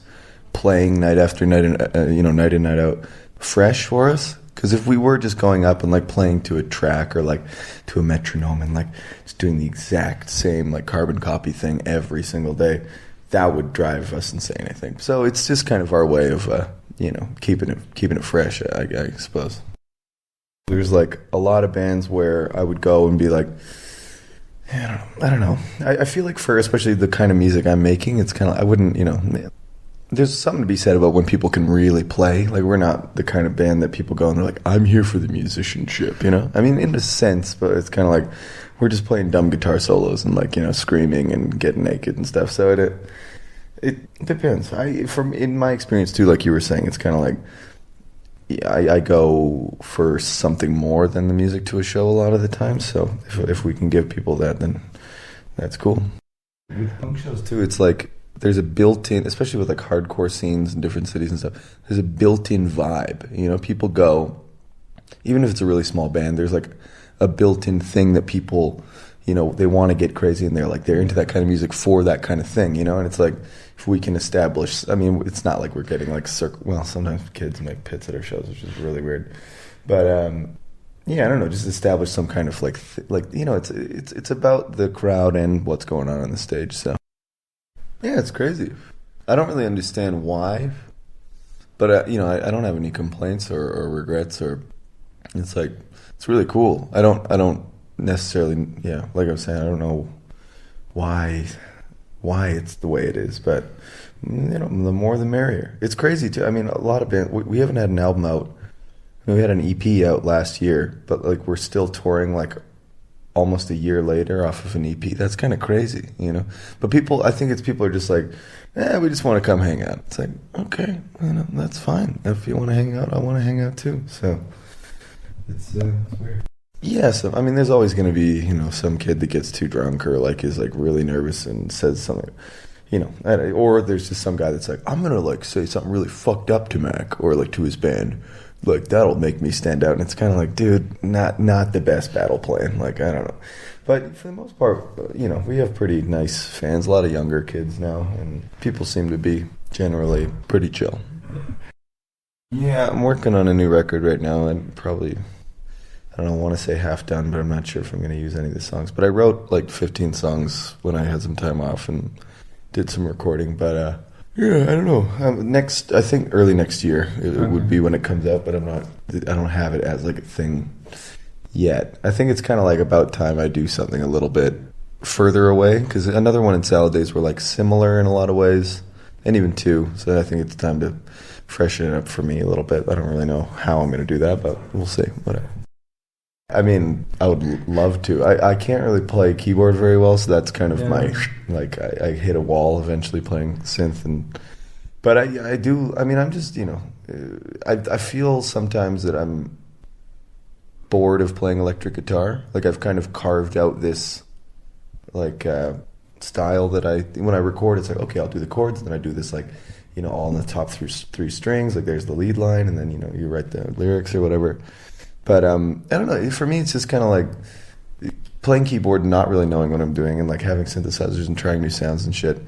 Speaker 14: playing night after night, and, night in, night out. fresh for us. Because if we were just going up and like playing to a track or like to a metronome and like just doing the exact same like carbon copy thing every single day, that would drive us insane, I think. So it's just kind of our way of keeping it fresh, I suppose. There's like a lot of bands where I would go and be like, I don't know. I feel like for especially the kind of music I'm making, it's kind of, I wouldn't, there's something to be said about when people can really play. Like, we're not the kind of band that people go and they're like, I'm here for the musicianship, I mean, in a sense, but it's kind of like we're just playing dumb guitar solos and like, screaming and getting naked and stuff. So it depends. In my experience too, like you were saying, it's kind of like, I go for something more than the music to a show a lot of the time. So if we can give people that, then that's cool. With punk shows too, it's like there's a built-in, especially with like hardcore scenes in different cities and stuff, there's a built-in vibe. People go, even if it's a really small band, there's like a built-in thing that people, they want to get crazy and they're into that kind of music for that kind of thing, and it's like, if we can establish, I mean, it's not like we're getting like sometimes kids make pits at our shows, which is really weird, but I don't know, just establish some kind of it's about the crowd and what's going on the stage. So yeah, it's crazy. I don't really understand why, but I don't have any complaints or regrets, or it's like, it's really cool. I don't necessarily, like I was saying, I don't know why it's the way it is, but the more the merrier. It's crazy too. I mean, a lot of bands, we haven't had an album out. We had an EP out last year, but like we're still touring like almost a year later off of an EP. That's kind of crazy, But people are just like, we just want to come hang out. It's like, okay, that's fine. If you want to hang out, I want to hang out too. So it's weird. Yeah, so I mean, there's always going to be, some kid that gets too drunk or like is like really nervous and says something, or there's just some guy that's like, I'm gonna like say something really fucked up to Mac or like to his band, like that'll make me stand out. And it's kind of like, dude, not the best battle plan. Like, I don't know, but for the most part, we have pretty nice fans, a lot of younger kids now, and people seem to be generally pretty chill. Yeah, I'm working on a new record right now, and probably, I don't want to say half done, but I'm not sure if I'm going to use any of the songs. But I wrote like 15 songs when I had some time off and did some recording. But I don't know. I think early next year it would be when it comes out. But I don't have it as like a thing yet. I think it's kind of like about time I do something a little bit further away, because another one and Salad Days were like similar in a lot of ways, and even two. So I think it's time to freshen it up for me a little bit. I don't really know how I'm going to do that, but we'll see. Whatever. I mean, I would love to. I can't really play keyboard very well, so that's kind of my, like, I hit a wall eventually playing synth. But I do, I mean, I'm just, I feel sometimes that I'm bored of playing electric guitar. Like, I've kind of carved out this, like, style that when I record, it's like, okay, I'll do the chords, and then I do this, like, all in the top three strings, like there's the lead line, and then, you write the lyrics or whatever. But I don't know. For me, it's just kind of like playing keyboard and not really knowing what I'm doing, and like having synthesizers and trying new sounds and shit.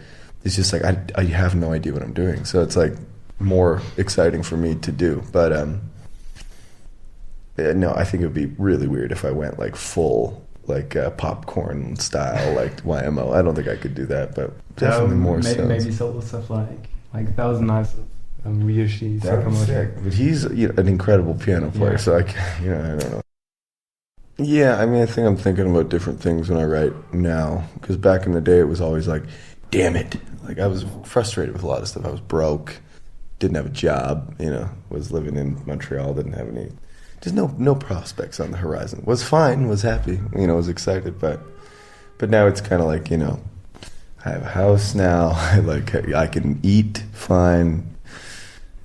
Speaker 14: It's just like I have no idea what I'm doing. So it's like more exciting for me to do. But no, I think it would be really weird if I went like full like popcorn style, like YMO. I don't think I could do that. But definitely more
Speaker 15: maybe solo stuff like Thousand Knives. Ryushi Sakamoto.
Speaker 14: But he's an incredible piano player, so I don't know. Yeah, I mean, I think I'm thinking about different things when I write now, because back in the day it was always like, damn it. Like, I was frustrated with a lot of stuff. I was broke, didn't have a job, was living in Montreal, didn't have any, just no prospects on the horizon. Was fine, was happy, was excited, but now it's kind of like, I have a house now, I can eat fine,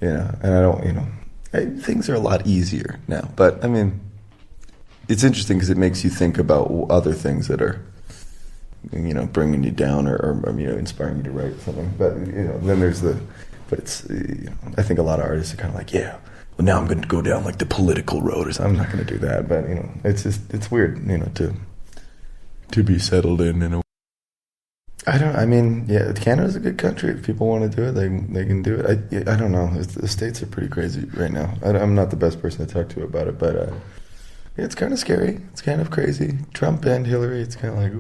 Speaker 14: and I don't, things are a lot easier now. But, I mean, it's interesting because it makes you think about other things that are, bringing you down or inspiring you to write something. But, then there's but it's, I think a lot of artists are kind of like, well, now I'm going to go down, like, the political road or something. I'm not going to do that. But, it's just, it's weird, to be settled in a way. I mean, yeah, Canada's a good country. If people want to do it, they can do it. I don't know. The States are pretty crazy right now. I'm not the best person to talk to about it, but yeah, it's kind of scary. It's kind of crazy. Trump and Hillary, it's kind of like,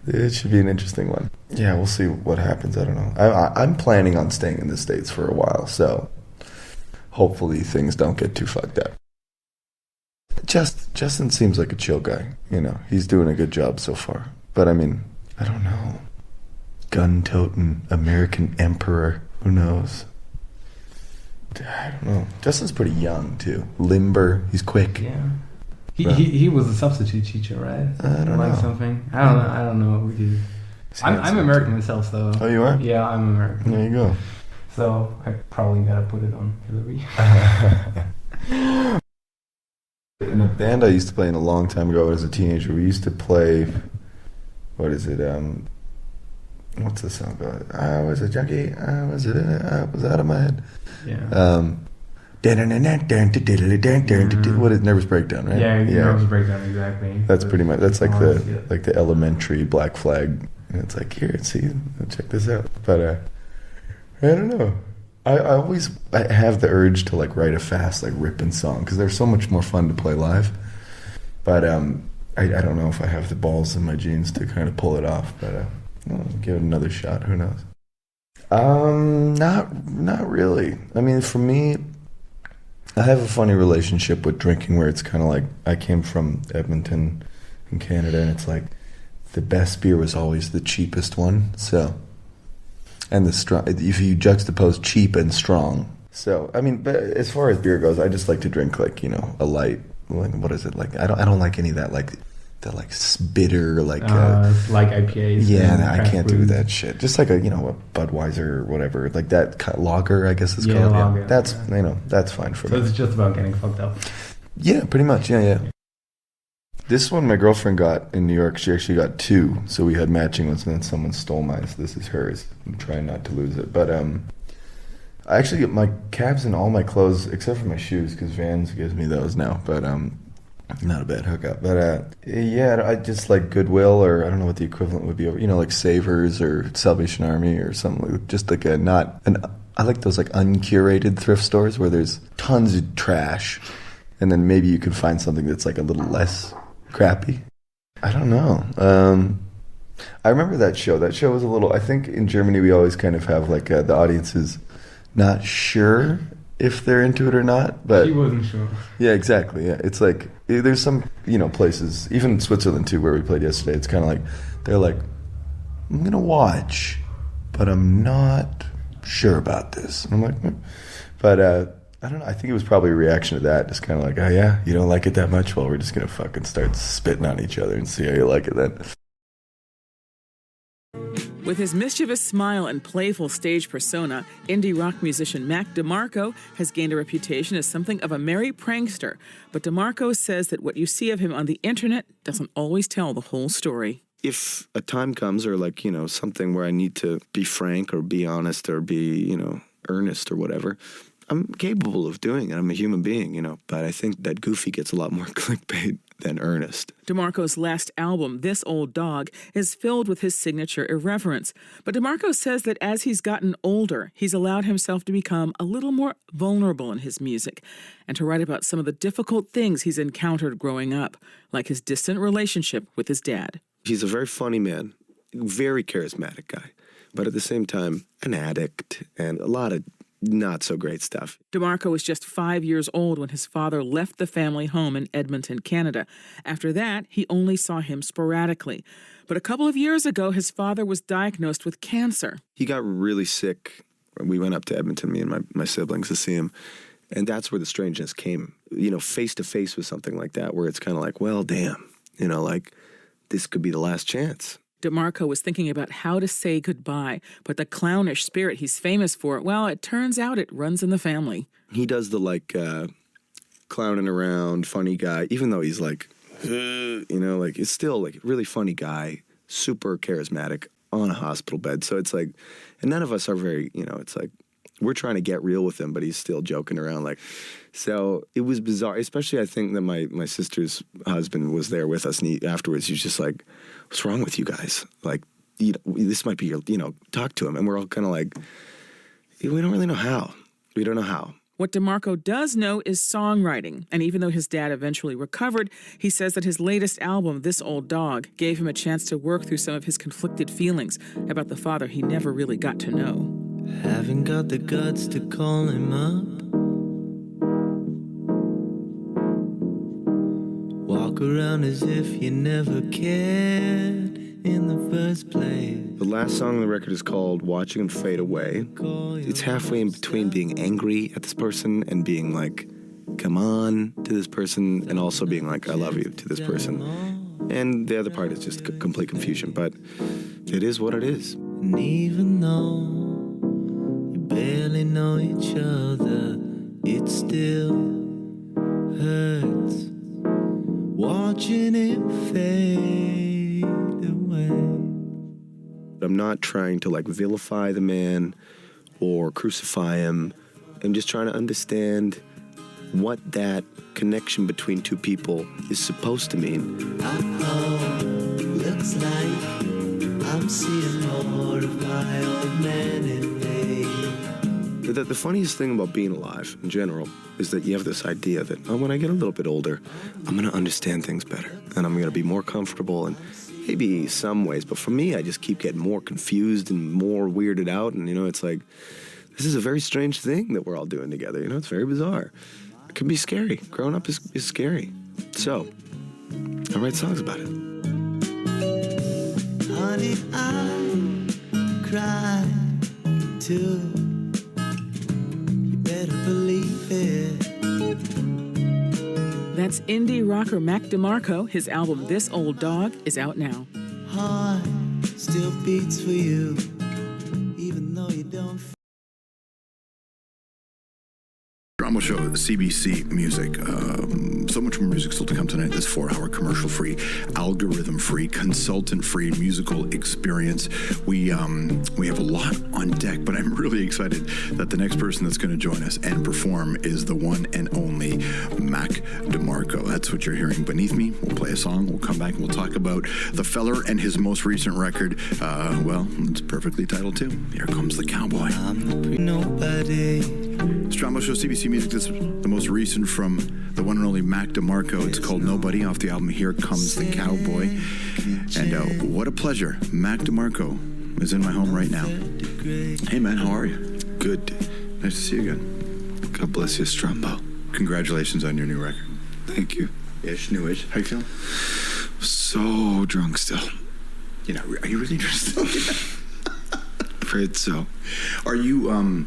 Speaker 14: it should be an interesting one. Yeah, we'll see what happens. I don't know. I'm planning on staying in the States for a while, so hopefully things don't get too fucked up. Justin seems like a chill guy. You know, he's doing a good job so far. But I mean, I don't know. Gun-toting American emperor. Who knows? I don't know. Justin's pretty young too. Limber. He's quick.
Speaker 15: Yeah. He was a substitute teacher, right?
Speaker 14: I don't know.
Speaker 15: Something. I don't know. I'm American myself, though.
Speaker 14: Oh, you are?
Speaker 15: Yeah, I'm American.
Speaker 14: There you go.
Speaker 15: So I probably gotta put it on Hillary.
Speaker 14: In a band I used to play in a long time ago as a teenager, we used to play. What is it? What's the song called? I was a junkie. I was out of my head.
Speaker 15: Yeah.
Speaker 14: What is Nervous Breakdown, right?
Speaker 15: Yeah, Nervous Breakdown, exactly.
Speaker 14: That's pretty much. That's like the elementary Black Flag. And it's like, here, see, check this out. But I don't know. I always have the urge to like write a fast like ripping song because they're so much more fun to play live. But I don't know if I have the balls in my jeans to kind of pull it off. But I'll give it another shot. Who knows? Not really. I mean, for me, I have a funny relationship with drinking where it's kind of like I came from Edmonton in Canada, and it's like the best beer was always the cheapest one. So, and the strong, if you juxtapose cheap and strong. So, I mean, but as far as beer goes, I just like to drink like, you know, a light, like, what is it? Like, I don't like any of that, like, the like bitter, like
Speaker 15: IPAs.
Speaker 14: Yeah, I can't do that shit. Just like a Budweiser or whatever, like that lager, I guess it's called.
Speaker 15: Lager,
Speaker 14: yeah, that's that's fine for me.
Speaker 15: So it's just about getting fucked up.
Speaker 14: Yeah, pretty much. Yeah. This one my girlfriend got in New York. She actually got two, so we had matching ones, and then someone stole mine. So this is hers. I'm trying not to lose it, but I actually get my cabs and all my clothes except for my shoes because Vans gives me those now. But not a bad hookup. But yeah, I just like Goodwill, or I don't know what the equivalent would be. You know, like Savers or Salvation Army or something. Like, just like I like those like uncurated thrift stores where there's tons of trash, and then maybe you can find something that's like a little less crappy. I don't know. I remember that show. That show was a little. I think in Germany we always kind of have like the audience is not sure if they're into it or not, but
Speaker 15: she wasn't sure.
Speaker 14: Yeah, exactly. Yeah, it's like there's some places, even in Switzerland too, where we played yesterday. It's kind of like they're like, I'm gonna watch, but I'm not sure about this. And I'm like, but I don't know. I think it was probably a reaction to that, just kind of like, oh yeah, you don't like it that much. Well, we're just gonna fucking start spitting on each other and see how you like it then.
Speaker 16: With his mischievous smile and playful stage persona, indie rock musician Mac DeMarco has gained a reputation as something of a merry prankster. But DeMarco says that what you see of him on the internet doesn't always tell the whole story.
Speaker 17: If a time comes, or like, something where I need to be frank or be honest or be, earnest or whatever, I'm capable of doing it. I'm a human being, but I think that goofy gets a lot more clickbait than earnest.
Speaker 16: DeMarco's last album, This Old Dog, is filled with his signature irreverence. But DeMarco says that as he's gotten older, he's allowed himself to become a little more vulnerable in his music and to write about some of the difficult things he's encountered growing up, like his distant relationship with his dad.
Speaker 17: He's a very funny man, very charismatic guy, but at the same time, an addict and a lot of not so great stuff.
Speaker 16: DeMarco was just 5 years old when his father left the family home in Edmonton, Canada. After that, he only saw him sporadically. But a couple of years ago, his father was diagnosed with cancer.
Speaker 17: He got really sick. We went up to Edmonton, me and my siblings, to see him. And that's where the strangeness came. Face to face with something like that, where it's kind of like, well, damn, like this could be the last chance.
Speaker 16: DeMarco was thinking about how to say goodbye, but the clownish spirit he's famous for, well, it turns out it runs in the family.
Speaker 17: He does the, clowning around, funny guy, even though he's like, it's still, like, really funny guy, super charismatic, on a hospital bed. So it's like, and none of us are very, it's like, we're trying to get real with him, but he's still joking around. Like, so it was bizarre. Especially, I think that my sister's husband was there with us, and afterwards he was just like, "What's wrong with you guys? Like, this might be your, talk to him." And we're all kind of like, we don't really know how. We don't know how.
Speaker 16: What DeMarco does know is songwriting, and even though his dad eventually recovered, he says that his latest album, This Old Dog, gave him a chance to work through some of his conflicted feelings about the father he never really got to know.
Speaker 18: Haven't got the guts to call him up. Walk around as if you never cared in the first place.
Speaker 17: The last song on the record is called Watching Him Fade Away. It's halfway in between being angry at this person and being like, come on, to this person, and also being like, I love you to this person. And the other part is just complete confusion, but it is what it is.
Speaker 18: And even though you barely know each other, it still hurts watching him fade away.
Speaker 17: I'm not trying to like vilify the man or crucify him. I'm just trying to understand what that connection between two people is supposed to mean.
Speaker 18: Looks like I'm seeing more of my old man in me.
Speaker 17: The funniest thing about being alive in general is that you have this idea that, when I get a little bit older, I'm going to understand things better and I'm going to be more comfortable, and maybe some ways, but for me, I just keep getting more confused and more weirded out, and it's like, this is a very strange thing that we're all doing together. It's very bizarre. It can be scary. Growing up is scary. So, I write songs about it.
Speaker 18: Honey, I cry too. You better believe it.
Speaker 16: That's indie rocker Mac DeMarco. His album This Old Dog is out now.
Speaker 18: Heart still beats for you, even though you don't.
Speaker 19: Drama show, CBC Music. So much more music still to come tonight. This 4-hour commercial-free, algorithm-free, consultant-free musical experience. We have a lot on deck, but I'm really excited that the next person that's going to join us and perform is the one and only Mac DeMarco. That's what you're hearing beneath me. We'll play a song. We'll come back and we'll talk about the feller and his most recent record. It's perfectly titled too. Here comes the cowboy.
Speaker 18: Nobody.
Speaker 19: It's Drama Show, CBC Music. This is the most recent from the one and only Mac DeMarco. It's called Nobody, off the album Here Comes the Cowboy. And what a pleasure. Mac DeMarco is in my home right now. Hey, man, how are you?
Speaker 17: Good.
Speaker 19: Nice to see you again.
Speaker 17: God bless you, Strombo.
Speaker 19: Congratulations on your new record.
Speaker 17: Thank you.
Speaker 19: Newish. How you feeling?
Speaker 17: So drunk still.
Speaker 19: Are you really interested?
Speaker 17: Afraid so.
Speaker 19: Are you,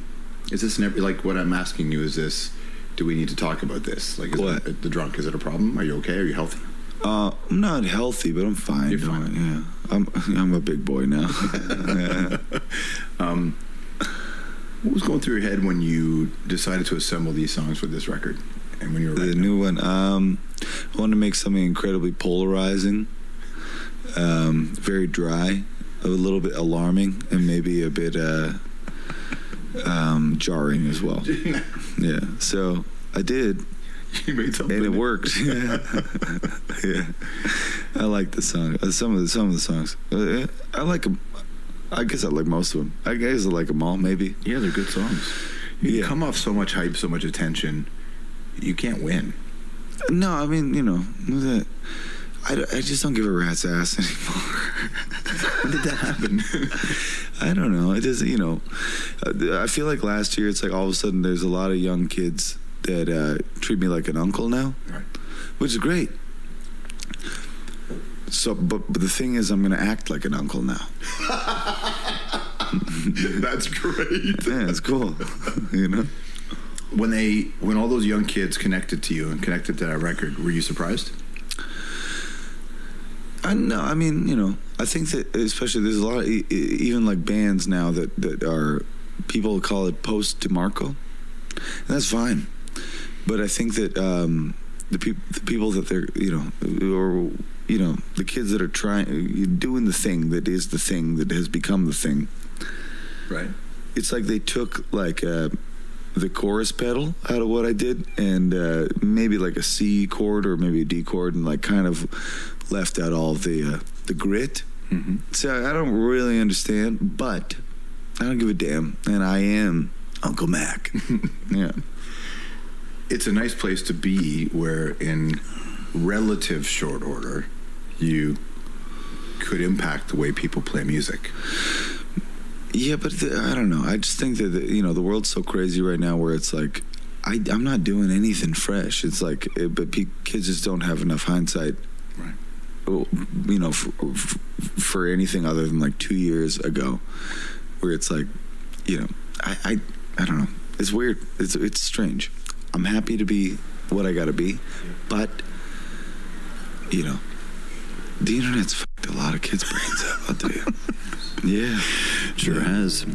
Speaker 19: is this like what I'm asking you, is this, do we need to talk about this? Like, is the drunk, is it a problem? Are you okay? Are you healthy?
Speaker 17: I'm not healthy, but I'm fine.
Speaker 19: You're fine.
Speaker 17: Yeah. I'm a big boy now.
Speaker 19: What was going through your head when you decided to assemble these songs for this record? And when you were
Speaker 17: the new one, I wanted to make something incredibly polarizing, very dry, a little bit alarming, and maybe a bit jarring as well. Yeah, so I did.
Speaker 19: You made something,
Speaker 17: and it worked. Yeah. I like the song. Some of the songs. I like them. I guess I like most of them. I guess I like them all. Maybe.
Speaker 19: Yeah, they're good songs. You come off so much hype, so much attention. You can't win.
Speaker 17: No, I mean, I just don't give a rat's ass anymore.
Speaker 19: When did that happen?
Speaker 17: I don't know. It is, I feel like last year it's like all of a sudden there's a lot of young kids that treat me like an uncle now,
Speaker 19: right?
Speaker 17: Which is great. So, but the thing is, I'm going to act like an uncle now.
Speaker 19: That's great.
Speaker 17: Yeah, it's cool.
Speaker 19: When all those young kids connected to you and connected to that record, were you surprised?
Speaker 17: No, I mean, I think that especially there's a lot of even like bands now that are, people call it post DeMarco, and that's fine. But I think that the people that they're, or the kids that are doing the thing that is the thing that has become the thing,
Speaker 19: right?
Speaker 17: it's like they took like the chorus pedal out of what I did, and maybe like a C chord or maybe a D chord, and like kind of left out all the grit. So I don't really understand, but I don't give a damn, and I am Uncle Mac. Yeah.
Speaker 19: It's a nice place to be where in relative short order you could impact the way people play music.
Speaker 17: Yeah, but I don't know. I just think that the world's so crazy right now where it's like I'm not doing anything fresh. It's like, but kids just don't have enough hindsight,
Speaker 19: right?
Speaker 17: For anything other than like 2 years ago, where it's like, I don't know. It's weird. It's strange. I'm happy to be what I gotta be, but the internet's fucked a lot of kids' brains up, I'll tell you. Yeah.
Speaker 19: Sure has.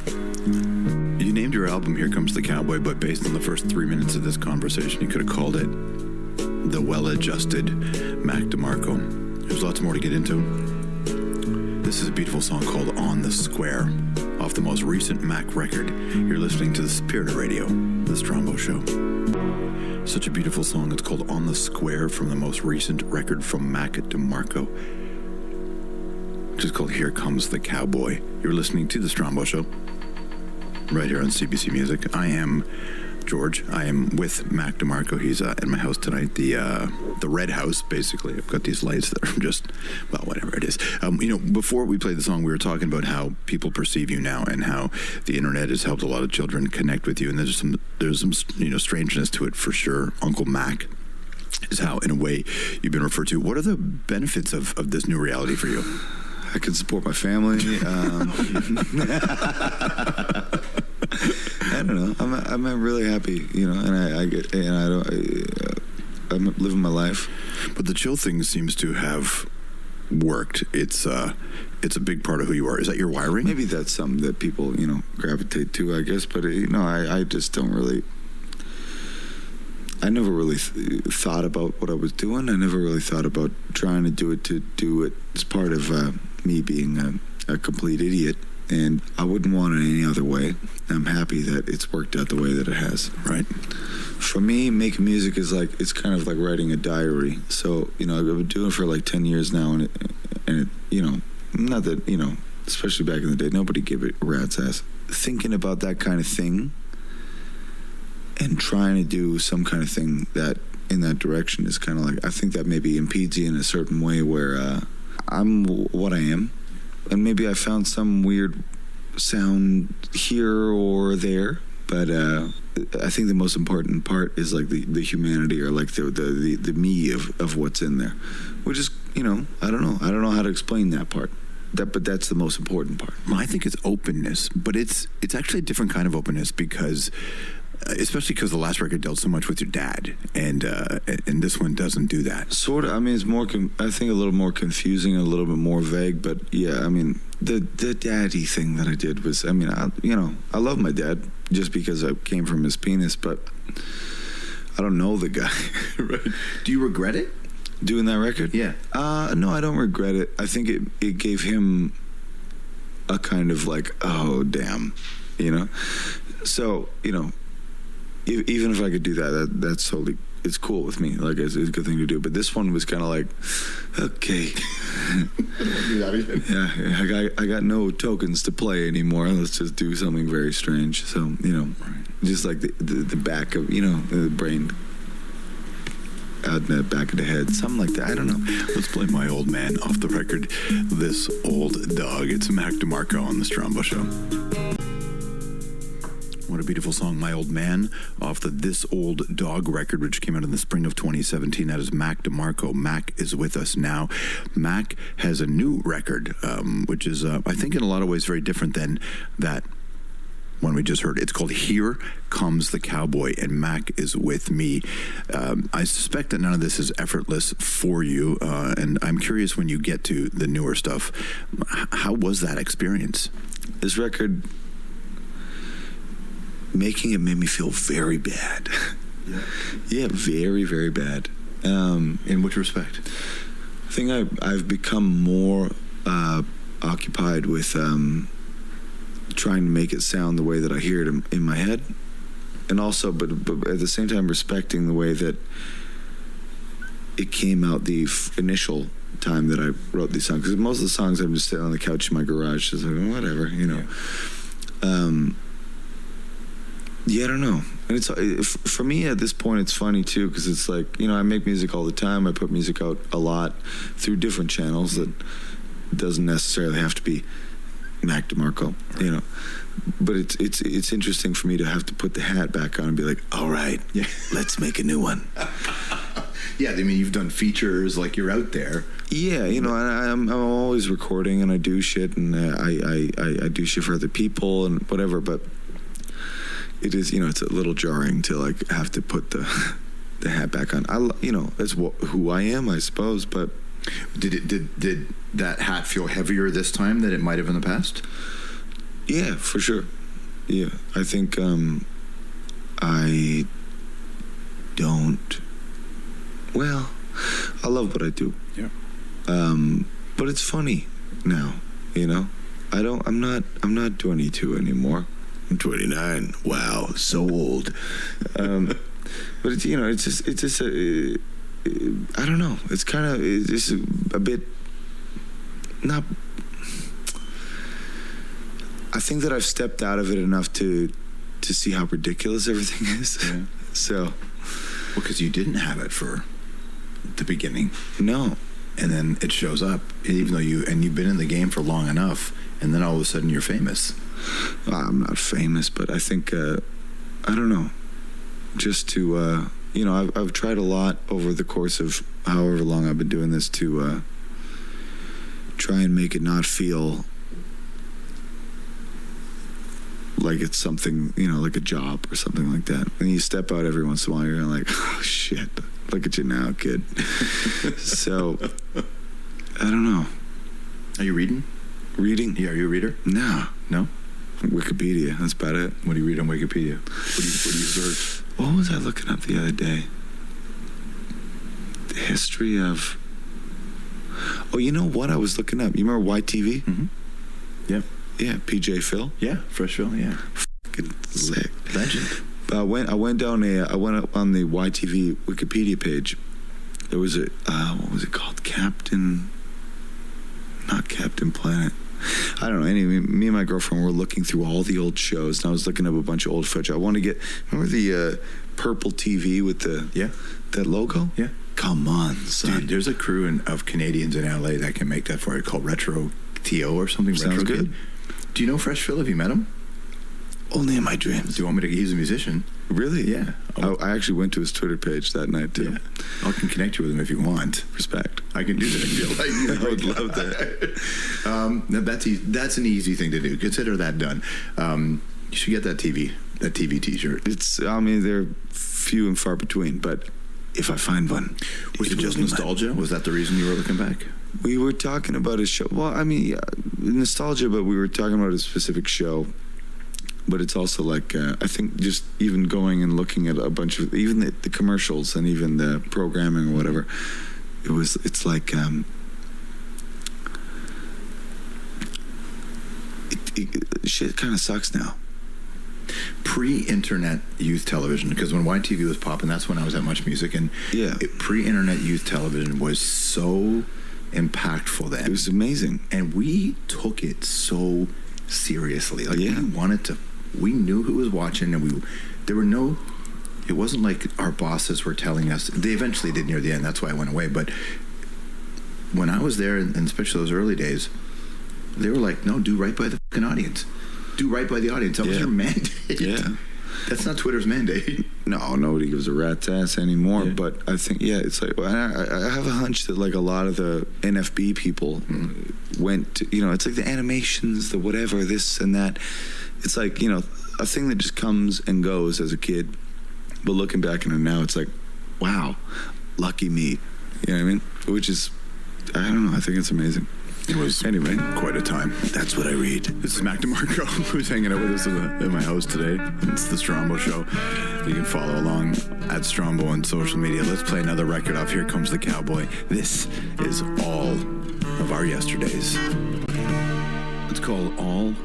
Speaker 19: You named your album Here Comes the Cowboy, but based on the first 3 minutes of this conversation, you could have called it The Well-Adjusted Mac DeMarco. There's lots more to get into. This is a beautiful song called On the Square, off the most recent Mac record. You're listening to The Spirit of Radio, The Strombo Show. Such a beautiful song. It's called On the Square from the most recent record from Mac DeMarco, which is called Here Comes the Cowboy. You're listening to The Strombo Show, right here on CBC Music. I am George. I am with Mac DeMarco. He's at my house tonight, the Red House, basically. I've got these lights that are just, well, whatever it is. Before we played the song, we were talking about how people perceive you now and how the internet has helped a lot of children connect with you. And there's some strangeness to it for sure. Uncle Mac is how, in a way, you've been referred to. What are the benefits of this new reality for you?
Speaker 17: I can support my family. I don't know. I'm really happy, and I'm living my life.
Speaker 19: But the chill thing seems to have worked. It's a big part of who you are. Is that your wiring?
Speaker 17: Maybe that's something that people gravitate to, I guess. But I just don't really. I never really thought about what I was doing. I never really thought about trying to do it as part of me being a complete idiot. And I wouldn't want it any other way. I'm happy that it's worked out the way that it has.
Speaker 19: Right.
Speaker 17: For me, making music is it's kind of like writing a diary. So, I've been doing it for like 10 years now, and it not that, especially back in the day, nobody gave it a rat's ass. Thinking about that kind of thing and trying to do some kind of thing that in that direction is kind of like, I think that maybe impedes you in a certain way where I'm what I am. And maybe I found some weird sound here or there, but I think the most important part is like the humanity, or like the me of what's in there, which is I don't know how to explain that part. But that's the most important part.
Speaker 19: Well, I think it's openness, but it's actually a different kind of openness because. Especially because the last record dealt so much with your dad, and this one doesn't do that.
Speaker 17: Sort of. I mean, it's more. I think a little more confusing, a little bit more vague. But yeah, I mean, the daddy thing that I did was. I mean, I love my dad just because I came from his penis, but I don't know the guy.
Speaker 19: Right? Do you regret it?
Speaker 17: Doing that record?
Speaker 19: Yeah.
Speaker 17: No, I don't regret it. I think it gave him a kind of like, oh damn, So even if I could do that's totally, it's cool with me. Like, it's a good thing to do. But this one was kind of like, okay.
Speaker 19: I don't want to do that even.
Speaker 17: Yeah, I got no tokens to play anymore. Let's just do something very strange. So, right. Just like the back of, the brain out in the back of the head. Something like that. I don't know.
Speaker 19: Let's play My Old Man off the record. This Old Dog. It's Mac DeMarco on The Strombo Show. What a beautiful song, My Old Man, off the This Old Dog record, which came out in the spring of 2017. That is Mac DeMarco. Mac is with us now. Mac has a new record, which is, I think, in a lot of ways very different than that one we just heard. It's called Here Comes the Cowboy, and Mac is with me. I suspect that none of this is effortless for you, and I'm curious, when you get to the newer stuff, how was that experience?
Speaker 17: This record... Making it made me feel very bad. Yeah, very, very bad.
Speaker 19: In which respect?
Speaker 17: I think I've become more occupied with trying to make it sound the way that I hear it in my head, and also, but at the same time, respecting the way that it came out the initial time that I wrote these songs. Because most of the songs I'm just sitting on the couch in my garage, just like whatever, you know. Yeah, I don't know. And it's for me at this point, it's funny too, because it's like, you know, I make music all the time. I put music out a lot through different channels that doesn't necessarily have to be Mac DeMarco, you know. But it's interesting for me to have to put the hat back on and be like, all right, let's make a new one.
Speaker 19: Yeah, I mean, you've done features, like you're out there.
Speaker 17: Yeah, you know, and I'm always recording, and I do shit, and I do shit for other people and whatever. But it is, you know, it's a little jarring to like have to put the hat back on. You know, that's who I am, I suppose. But
Speaker 19: did that hat feel heavier this time than it might have in the past?
Speaker 17: Yeah, for sure. Yeah, I think I don't. Well, I love what I do.
Speaker 19: Yeah.
Speaker 17: But it's funny now, you know. I'm not 22 anymore. I'm 29. Wow, so old. But it's, you know, it's just I don't know. It's kind of just a bit not. I think that I've stepped out of it enough to see how ridiculous everything is.
Speaker 19: Yeah.
Speaker 17: So,
Speaker 19: well, because you didn't have it for the beginning.
Speaker 17: No.
Speaker 19: And then it shows up, even though you've been in the game for long enough, and then all of a sudden you're famous.
Speaker 17: Well, I'm not famous, but I think I don't know. Just to you know, I've tried a lot over the course of however long I've been doing this to try and make it not feel like it's something, you know, like a job or something like that. And you step out every once in a while, you're like, oh shit, look at you now, kid. So, I don't know.
Speaker 19: Are you reading?
Speaker 17: Reading?
Speaker 19: Yeah, are you a reader?
Speaker 17: No.
Speaker 19: No?
Speaker 17: Wikipedia, that's about it.
Speaker 19: What do you read on Wikipedia? What do you search?
Speaker 17: What was I looking up the other day? The history of... Oh, you know what I was looking up? You remember YTV?
Speaker 19: Mm-hmm. Yeah.
Speaker 17: Yeah, PJ Phil.
Speaker 19: Yeah, Fresh Phil, yeah.
Speaker 17: Fucking sick.
Speaker 19: Legend.
Speaker 17: But I went up on the YTV Wikipedia page. There was a, what was it called? Not Captain Planet. I don't know. Anyway, me and my girlfriend were looking through all the old shows, and I was looking up a bunch of old footage. I want to get, remember the purple TV with that logo?
Speaker 19: Yeah.
Speaker 17: Come on, son.
Speaker 19: Dude, there's a crew of Canadians in LA that can make that for you, called Retro TO or something.
Speaker 17: Sounds
Speaker 19: Retro
Speaker 17: good.
Speaker 19: Kid. Do you know Fresh Phil? Have you met him?
Speaker 17: Only in my dreams.
Speaker 19: Do you want me to? He's a musician.
Speaker 17: Really?
Speaker 19: Yeah.
Speaker 17: I actually went to his Twitter page that night too.
Speaker 19: Yeah. I can connect you with him if you want.
Speaker 17: Respect.
Speaker 19: I can do that. I feel like
Speaker 17: I would love
Speaker 19: that. That's an easy thing to do. Consider that done. You should get that TV T-shirt.
Speaker 17: They're few and far between, but if I find one,
Speaker 19: was it just nostalgia? Was that the reason you were looking back?
Speaker 17: We were talking about a show. Well, I mean, nostalgia, but we were talking about a specific show. But it's also like, I think just even going and looking at a bunch of, even the commercials and even the programming or whatever, it's like, shit kind of sucks now.
Speaker 19: Pre-internet youth television, because when YTV was popping, that's when I was at Much Music, and pre-internet youth television was so impactful then.
Speaker 17: It was amazing.
Speaker 19: And we took it so seriously. Like, we knew who was watching, and it wasn't like our bosses were telling us. They eventually did near the end, that's why I went away, but when I was there, and especially those early days, they were like, no, do right by the fucking audience. Do right by the audience. That was your mandate.
Speaker 17: Yeah.
Speaker 19: That's not Twitter's mandate.
Speaker 17: No, nobody gives a rat's ass anymore. Yeah. But I think, it's like, I have a hunch that like a lot of the NFB people went to, it's like the animations, the whatever, this and that. It's like, a thing that just comes and goes as a kid. But looking back on it now, it's like, wow, lucky me. You know what I mean? Which is, I don't know, I think it's amazing.
Speaker 19: It was quite a time.
Speaker 17: That's what I read.
Speaker 19: This is Mac DeMarco, who's hanging out with us at my house today. It's the Strombo Show. You can follow along at Strombo on social media. Let's play another record off Here Comes the Cowboy. This is all of our yesterdays.
Speaker 17: It's called All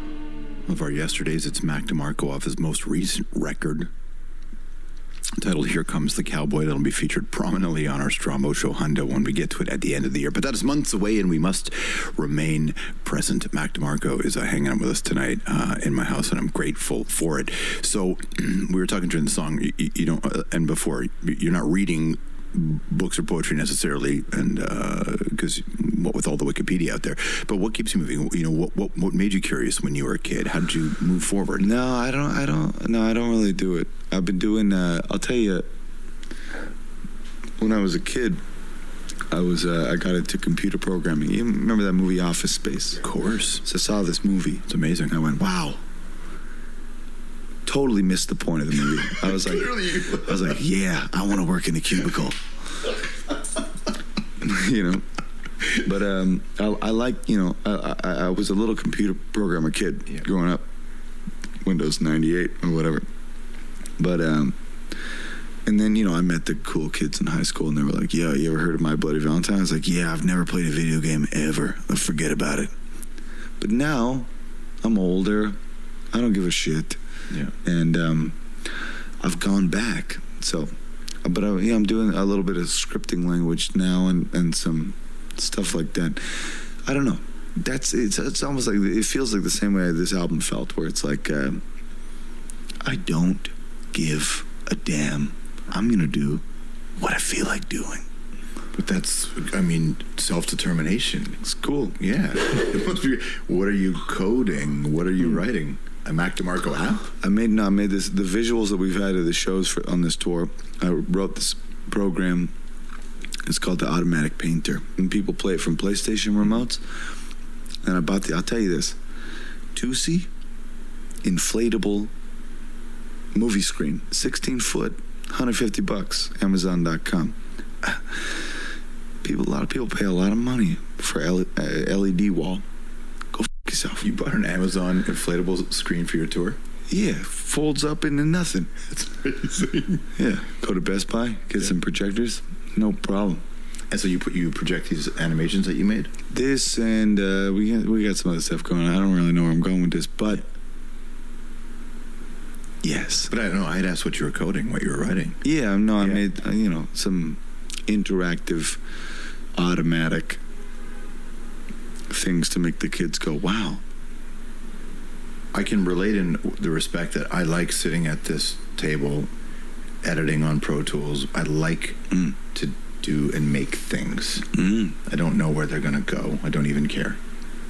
Speaker 19: of our yesterdays. It's Mac DeMarco off his most recent record, titled Here Comes the Cowboy. That'll be featured prominently on our Stromo Show Hundo when we get to it at the end of the year. But that is months away, and we must remain present. Mac DeMarco is hanging out with us tonight in my house, and I'm grateful for it. So we were talking during the song, you don't, and before, you're not reading books or poetry necessarily, and because what with all the Wikipedia out there, but what keeps you moving? You know, what made you curious when you were a kid? How did you move forward?
Speaker 17: No, I don't really do it. I've been doing. I'll tell you. When I was a kid, I got into computer programming. You remember that movie Office Space?
Speaker 19: Of course.
Speaker 17: So I saw this movie.
Speaker 19: It's amazing.
Speaker 17: I went, wow. Totally missed the point of the movie. I was like, yeah, I want to work in a cubicle. You know, but I like, you know, I was a little computer programmer kid growing up, Windows 98 or whatever. But and then, you know, I met the cool kids in high school, and they were like, "Yeah, you ever heard of My Bloody Valentine?" I was like, "Yeah, I've never played a video game ever. Forget about it." But now I'm older. I don't give a shit.
Speaker 19: Yeah.
Speaker 17: And I've gone back. So, but I'm doing a little bit of scripting language now and some stuff like that. I don't know. It's almost like, it feels like the same way this album felt, where it's like, I don't give a damn. I'm going to do what I feel like doing.
Speaker 19: But that's, I mean, self-determination.
Speaker 17: It's cool.
Speaker 19: Yeah. It must be. What are you coding? What are you writing? A Mac DeMarco app?
Speaker 17: I made this, the visuals that we've had of the shows on this tour. I wrote this program. It's called the Automatic Painter, and people play it from PlayStation remotes. And I'll tell you this, 2C inflatable movie screen, 16-foot, $150, Amazon.com. A lot of people pay a lot of money for LED wall. Go f*** yourself.
Speaker 19: You bought an Amazon inflatable screen for your tour?
Speaker 17: Yeah, folds up into nothing.
Speaker 19: That's amazing.
Speaker 17: Yeah, go to Best Buy, get some projectors, no problem.
Speaker 19: And so you project these animations that you made?
Speaker 17: This, and we got some other stuff going on. I don't really know where I'm going with this, but yes.
Speaker 19: But I don't know. I'd asked what you were coding, what you were writing.
Speaker 17: Yeah, no, I made some interactive, automatic things to make the kids go, wow.
Speaker 19: I can relate in the respect that I like sitting at this table, editing on Pro Tools. I like to do and make things. I don't know where they're going to go. I don't even care.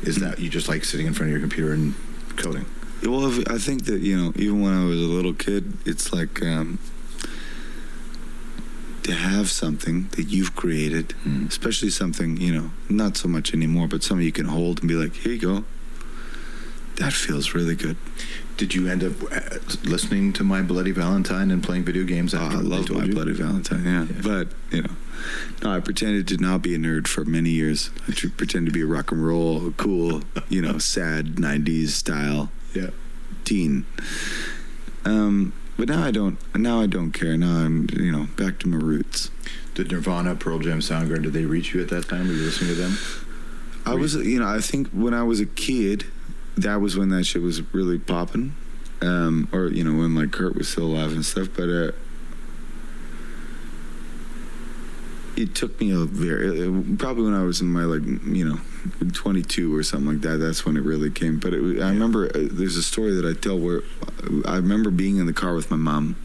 Speaker 19: Is that you just like sitting in front of your computer and coding?
Speaker 17: Well, I think that, even when I was a little kid, it's like to have something that you've created, especially something, not so much anymore, but something you can hold and be like, here you go. That feels really good.
Speaker 19: Did you end up listening to My Bloody Valentine and playing video games after?
Speaker 17: I love My Bloody Valentine, yeah. But, no, I pretended to not be a nerd for many years. I pretended to be a rock and roll, cool, sad 90s style teen. But now I don't care. Now I'm, back to my roots.
Speaker 19: Did Nirvana, Pearl Jam, Soundgarden, did they reach you at that time? Were you listening to them?
Speaker 17: I think when I was a kid, that was when that shit was really popping. Or, when like Kurt was still alive and stuff. But it took me probably when I was in my 22 or something like that. That's when it really came. But I remember there's a story that I tell where I remember being in the car with my mom.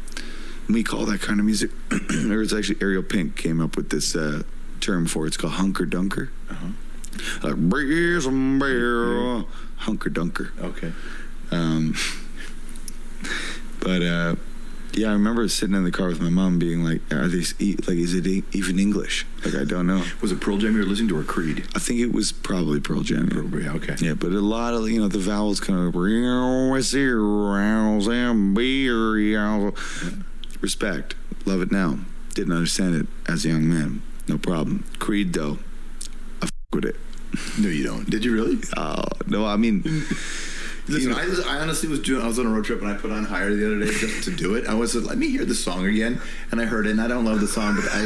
Speaker 17: And we call that kind of music. Or it's actually Ariel Pink came up with this term for it. It's called hunker dunker. Like beer, some beer, hunker dunker.
Speaker 19: Okay.
Speaker 17: But I remember sitting in the car with my mom being like, is it even English? Like, I don't know.
Speaker 19: Was it Pearl Jam you were listening to, or Creed?
Speaker 17: I think it was probably Pearl Jam.
Speaker 19: Probably, okay.
Speaker 17: Yeah, but a lot of, the vowels kind of respect. Love it now. Didn't understand it as a young man. No problem. Creed, though, I with it.
Speaker 19: No, you don't. Did you really?
Speaker 17: Oh, no, I mean...
Speaker 19: Listen, I honestly I was on a road trip and I put on Higher the other day just to do it. I was like, let me hear the song again, and I heard it, and I don't love the song, but I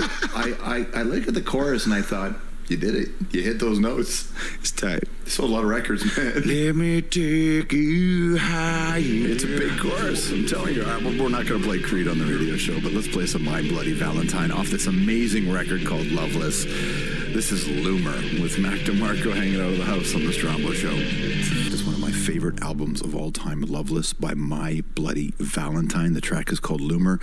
Speaker 19: looked at the chorus and I thought, You did it. You hit those notes.
Speaker 17: It's tight.
Speaker 19: You sold a lot of records, man.
Speaker 17: Let me take you higher.
Speaker 19: It's a big chorus. I'm telling you. We're not going to play Creed on the radio show, but let's play some My Bloody Valentine off this amazing record called Loveless. This is Loomer with Mac DeMarco hanging out of the house on the Strombo Show. It's one of my favorite albums of all time, Loveless by My Bloody Valentine. The track is called Loomer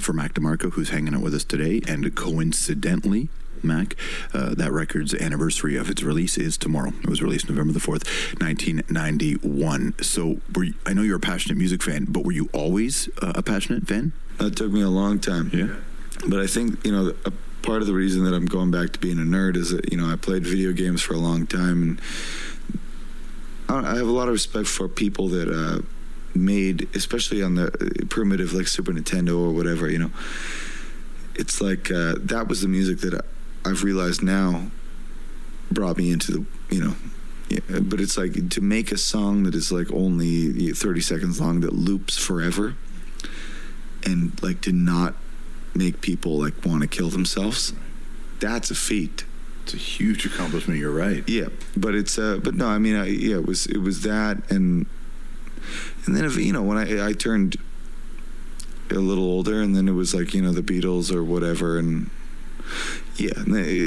Speaker 19: for Mac DeMarco, who's hanging out with us today. And coincidentally, Mac, that record's anniversary of its release is tomorrow. It was released November the 4th, 1991. So I know you're a passionate music fan, but were you always a passionate fan?
Speaker 17: That took me a long time.
Speaker 19: Yeah.
Speaker 17: But I think, a part of the reason that I'm going back to being a nerd is that, I played video games for a long time, and I have a lot of respect for people that made, especially on the primitive, like Super Nintendo or whatever, It's like that was the music that I've realized now brought me into the, but it's like to make a song that is like only 30 seconds long that loops forever, and like to not make people like want to kill themselves. That's a feat.
Speaker 19: It's a huge accomplishment. You're right.
Speaker 17: Yeah, but it's but no, I mean, it was that, and then if when I turned a little older, and then it was like the Beatles or whatever, and yeah,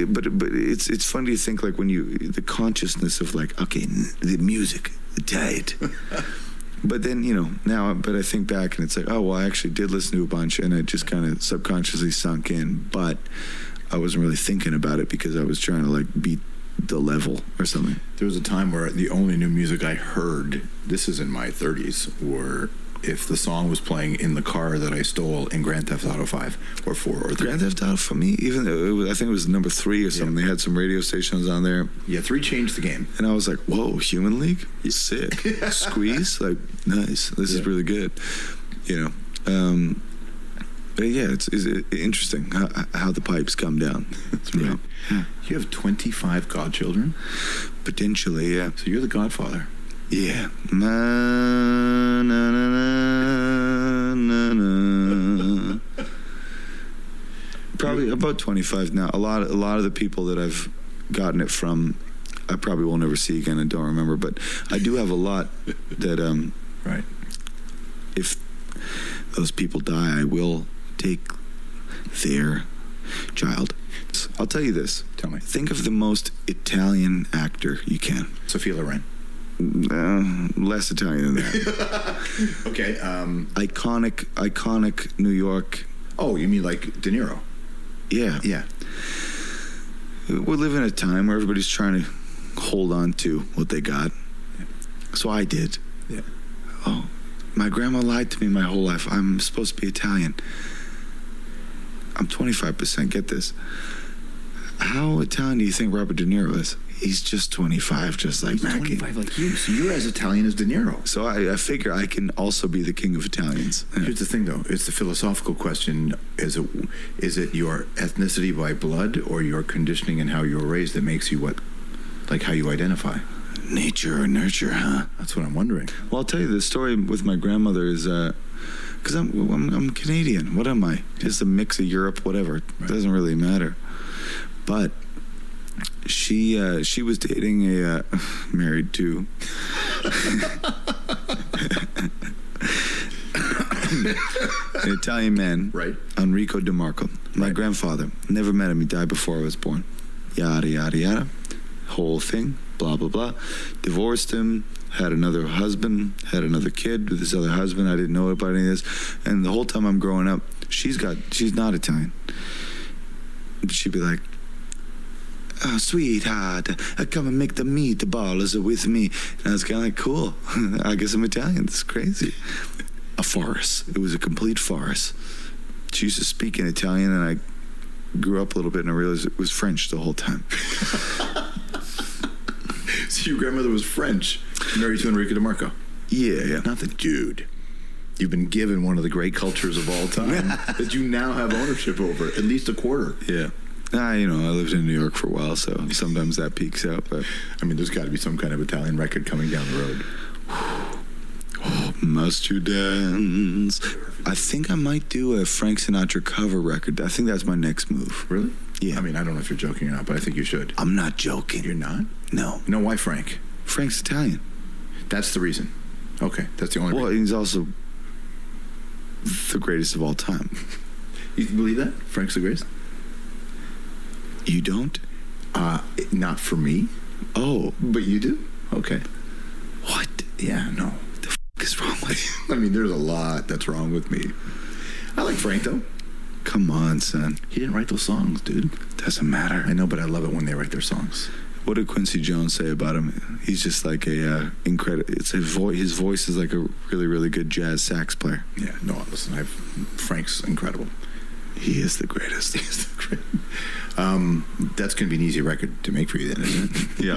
Speaker 17: but it's funny to think like when the consciousness of like, okay, the music died. But then, now, but I think back and it's like, oh, well, I actually did listen to a bunch, and it just kind of subconsciously sunk in, but I wasn't really thinking about it because I was trying to like beat the level or something.
Speaker 19: There was a time where the only new music I heard, this is in my 30s, were if the song was playing in the car that I stole in Grand Theft Auto 5 or 4 or 3.
Speaker 17: Grand Theft Auto for me, even though I think it was number 3 or something. They had some radio stations on there.
Speaker 19: Yeah, 3 changed the game.
Speaker 17: And I was like, whoa, Human League? Sick. Squeeze? Like, nice. This is really good. But yeah, it's interesting how the pipes come down.
Speaker 19: That's right. Yeah. You have 25 godchildren?
Speaker 17: Potentially, yeah.
Speaker 19: So you're the godfather.
Speaker 17: Yeah. Na, na, na, na, na. Probably about 25 now. A lot of the people that I've gotten it from, I probably will never see again and don't remember. But I do have a lot that
Speaker 19: right.
Speaker 17: If those people die, I will take their child. I'll tell you this.
Speaker 19: Tell me.
Speaker 17: Think of the most Italian actor you can.
Speaker 19: Sophia Loren.
Speaker 17: Less Italian than that.
Speaker 19: Okay.
Speaker 17: Iconic New York.
Speaker 19: Oh, you mean like De Niro?
Speaker 17: Yeah.
Speaker 19: Yeah.
Speaker 17: We live in a time where everybody's trying to hold on to what they got.
Speaker 19: Yeah.
Speaker 17: So I did.
Speaker 19: Yeah.
Speaker 17: Oh, my grandma lied to me my whole life. I'm supposed to be Italian. I'm 25%. Get this. How Italian do you think Robert De Niro is? He's just 25, just like Mackie.
Speaker 19: 25 like you, so you're as Italian as De Niro.
Speaker 17: So I figure I can also be the king of Italians. Yeah.
Speaker 19: Here's the thing, though. It's the philosophical question. Is it your ethnicity by blood or your conditioning and how you were raised that makes you how you identify?
Speaker 17: Nature or nurture, huh?
Speaker 19: That's what I'm wondering.
Speaker 17: Well, I'll tell you, the story with my grandmother is... because I'm Canadian. What am I? Just a mix of Europe, whatever. Right. It doesn't really matter. But... She was dating married to an Italian man,
Speaker 19: right?
Speaker 17: Enrico DeMarco. My grandfather. Never met him. He died before I was born. Yada yada yada. Whole thing. Blah blah blah. Divorced him. Had another husband. Had another kid with this other husband. I didn't know about any of this. And the whole time I'm growing up, she's not Italian. But she'd be like, "Oh, sweetheart, come and make the meatballs with me." And I was kind of like, cool. I guess I'm Italian. This is crazy. A farce. It was a complete farce. She used to speak in Italian, and I grew up a little bit, and I realized it was French the whole time.
Speaker 19: So your grandmother was French, married to Enrico DeMarco.
Speaker 17: Yeah.
Speaker 19: Not the dude. You've been given one of the great cultures of all time that you now have ownership over, at least a quarter.
Speaker 17: Yeah. I lived in New York for a while, so sometimes that peaks out. But
Speaker 19: I mean, there's got to be some kind of Italian record coming down the road.
Speaker 17: Oh, must you dance? I think I might do a Frank Sinatra cover record. I think that's my next move.
Speaker 19: Really? Yeah. I mean, I don't know if you're joking or not, but I think you should.
Speaker 20: I'm not joking.
Speaker 19: You're not?
Speaker 20: No.
Speaker 19: No, why Frank?
Speaker 20: Frank's Italian.
Speaker 19: That's the reason. Okay, that's the only reason.
Speaker 20: Well, he's also the greatest of all time.
Speaker 19: You believe that? Frank's the greatest?
Speaker 20: You don't?
Speaker 19: Not for me.
Speaker 20: Oh.
Speaker 19: But you do? Okay.
Speaker 20: What?
Speaker 19: Yeah, no.
Speaker 20: What the f*** is wrong with you?
Speaker 19: I mean, there's a lot that's wrong with me. I like Frank, though.
Speaker 20: Come on, son.
Speaker 19: He didn't write those songs, dude.
Speaker 20: Doesn't matter.
Speaker 19: I know, but I love it when they write their songs.
Speaker 20: What did Quincy Jones say about him? He's just like a incredible. It's his voice is like a really, really good jazz sax player.
Speaker 19: Yeah, no, listen, Frank's incredible.
Speaker 20: He is the greatest.
Speaker 19: He's the greatest. That's going to be an easy record to make for you then, isn't it?
Speaker 20: Yeah,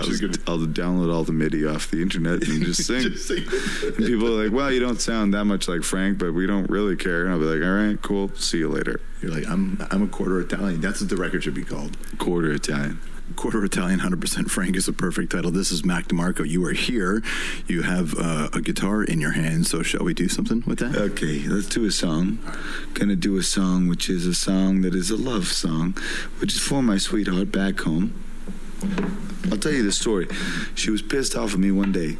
Speaker 20: I'll download all the MIDI off the internet and just sing. And people are like, well, you don't sound that much like Frank, but we don't really care. And I'll be like, all right, cool, see you later.
Speaker 19: You're like, I'm a quarter Italian. That's what the record should be called.
Speaker 20: Quarter Italian.
Speaker 19: Quarter Italian, 100% Frank is a perfect title. This is Mac DeMarco. You are here. You have a guitar in your hand, so shall we do something with that?
Speaker 20: Okay, let's do a song. Gonna do a song which is a song that is a love song, which is for my sweetheart back home. I'll tell you the story. She was pissed off at me one day.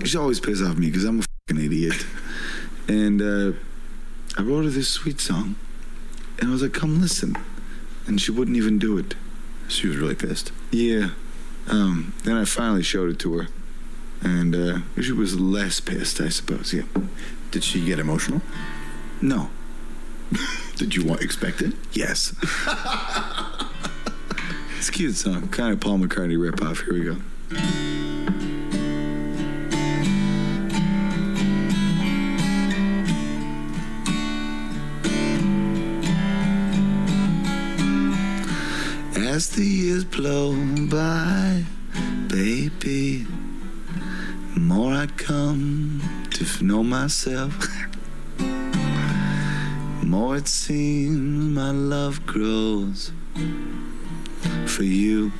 Speaker 20: She's always pissed off at me because I'm a fucking idiot. And I wrote her this sweet song, and I was like, come listen. And she wouldn't even do it.
Speaker 19: She was really pissed.
Speaker 20: Yeah. Then I finally showed it to her. And she was less pissed, I suppose, yeah.
Speaker 19: Did she get emotional?
Speaker 20: No.
Speaker 19: Did you expect it?
Speaker 20: Yes. It's a cute song. Kind of Paul McCartney ripoff. Here we go. As the years blow by, baby, the more I come to know myself, the more it seems my love grows for you.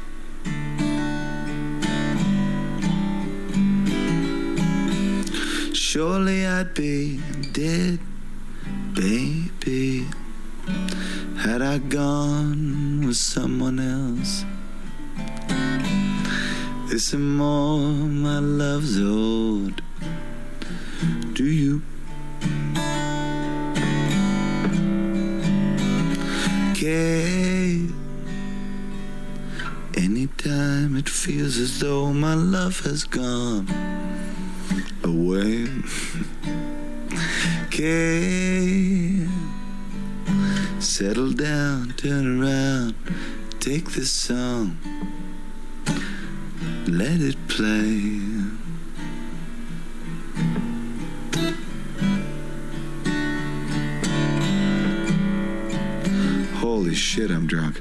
Speaker 20: Surely I'd be dead, baby, had I gone with someone else. This and more my love's owed to you. Okay. Anytime it feels as though my love has gone away. Okay. Settle down, turn around, take this song, let it play. Holy shit, I'm drunk.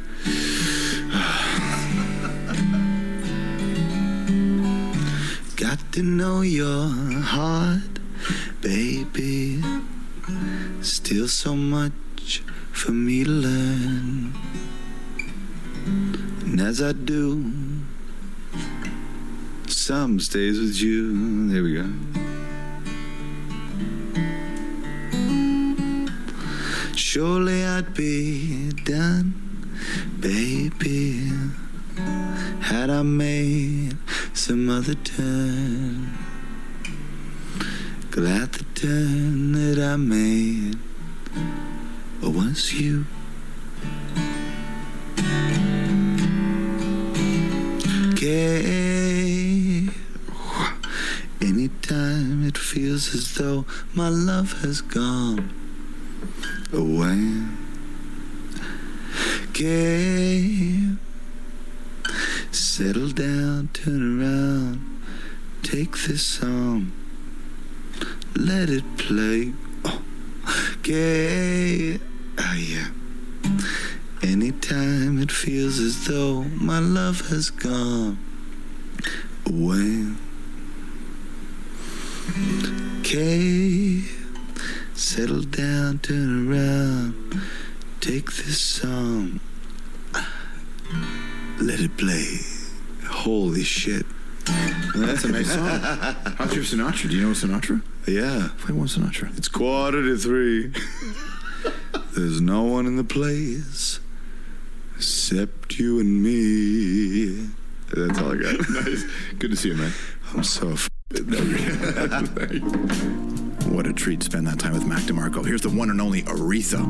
Speaker 20: Got to know your heart, baby. Still so much for me to learn. And as I do, some stays with you. There we go. Surely I'd be done, baby, had I made some other turn. Glad the turn that I made was you. Okay. Anytime it feels as though my love has gone away. Okay. Settle down, turn around, take this song, let it play. Oh. Okay. Yeah. Anytime it feels as though my love has gone away. Okay. Settle down, turn around, take this song, let it play. Holy shit.
Speaker 19: That's a nice song. How's your Sinatra? Do you know Sinatra?
Speaker 20: Yeah.
Speaker 19: Play one Sinatra.
Speaker 20: It's 2:45. There's no one in the place
Speaker 19: Except you and me. That's all I got. Nice. Good to see you, man. I'm so what a treat to spend that time with Mac DeMarco. Here's the one and only Aretha.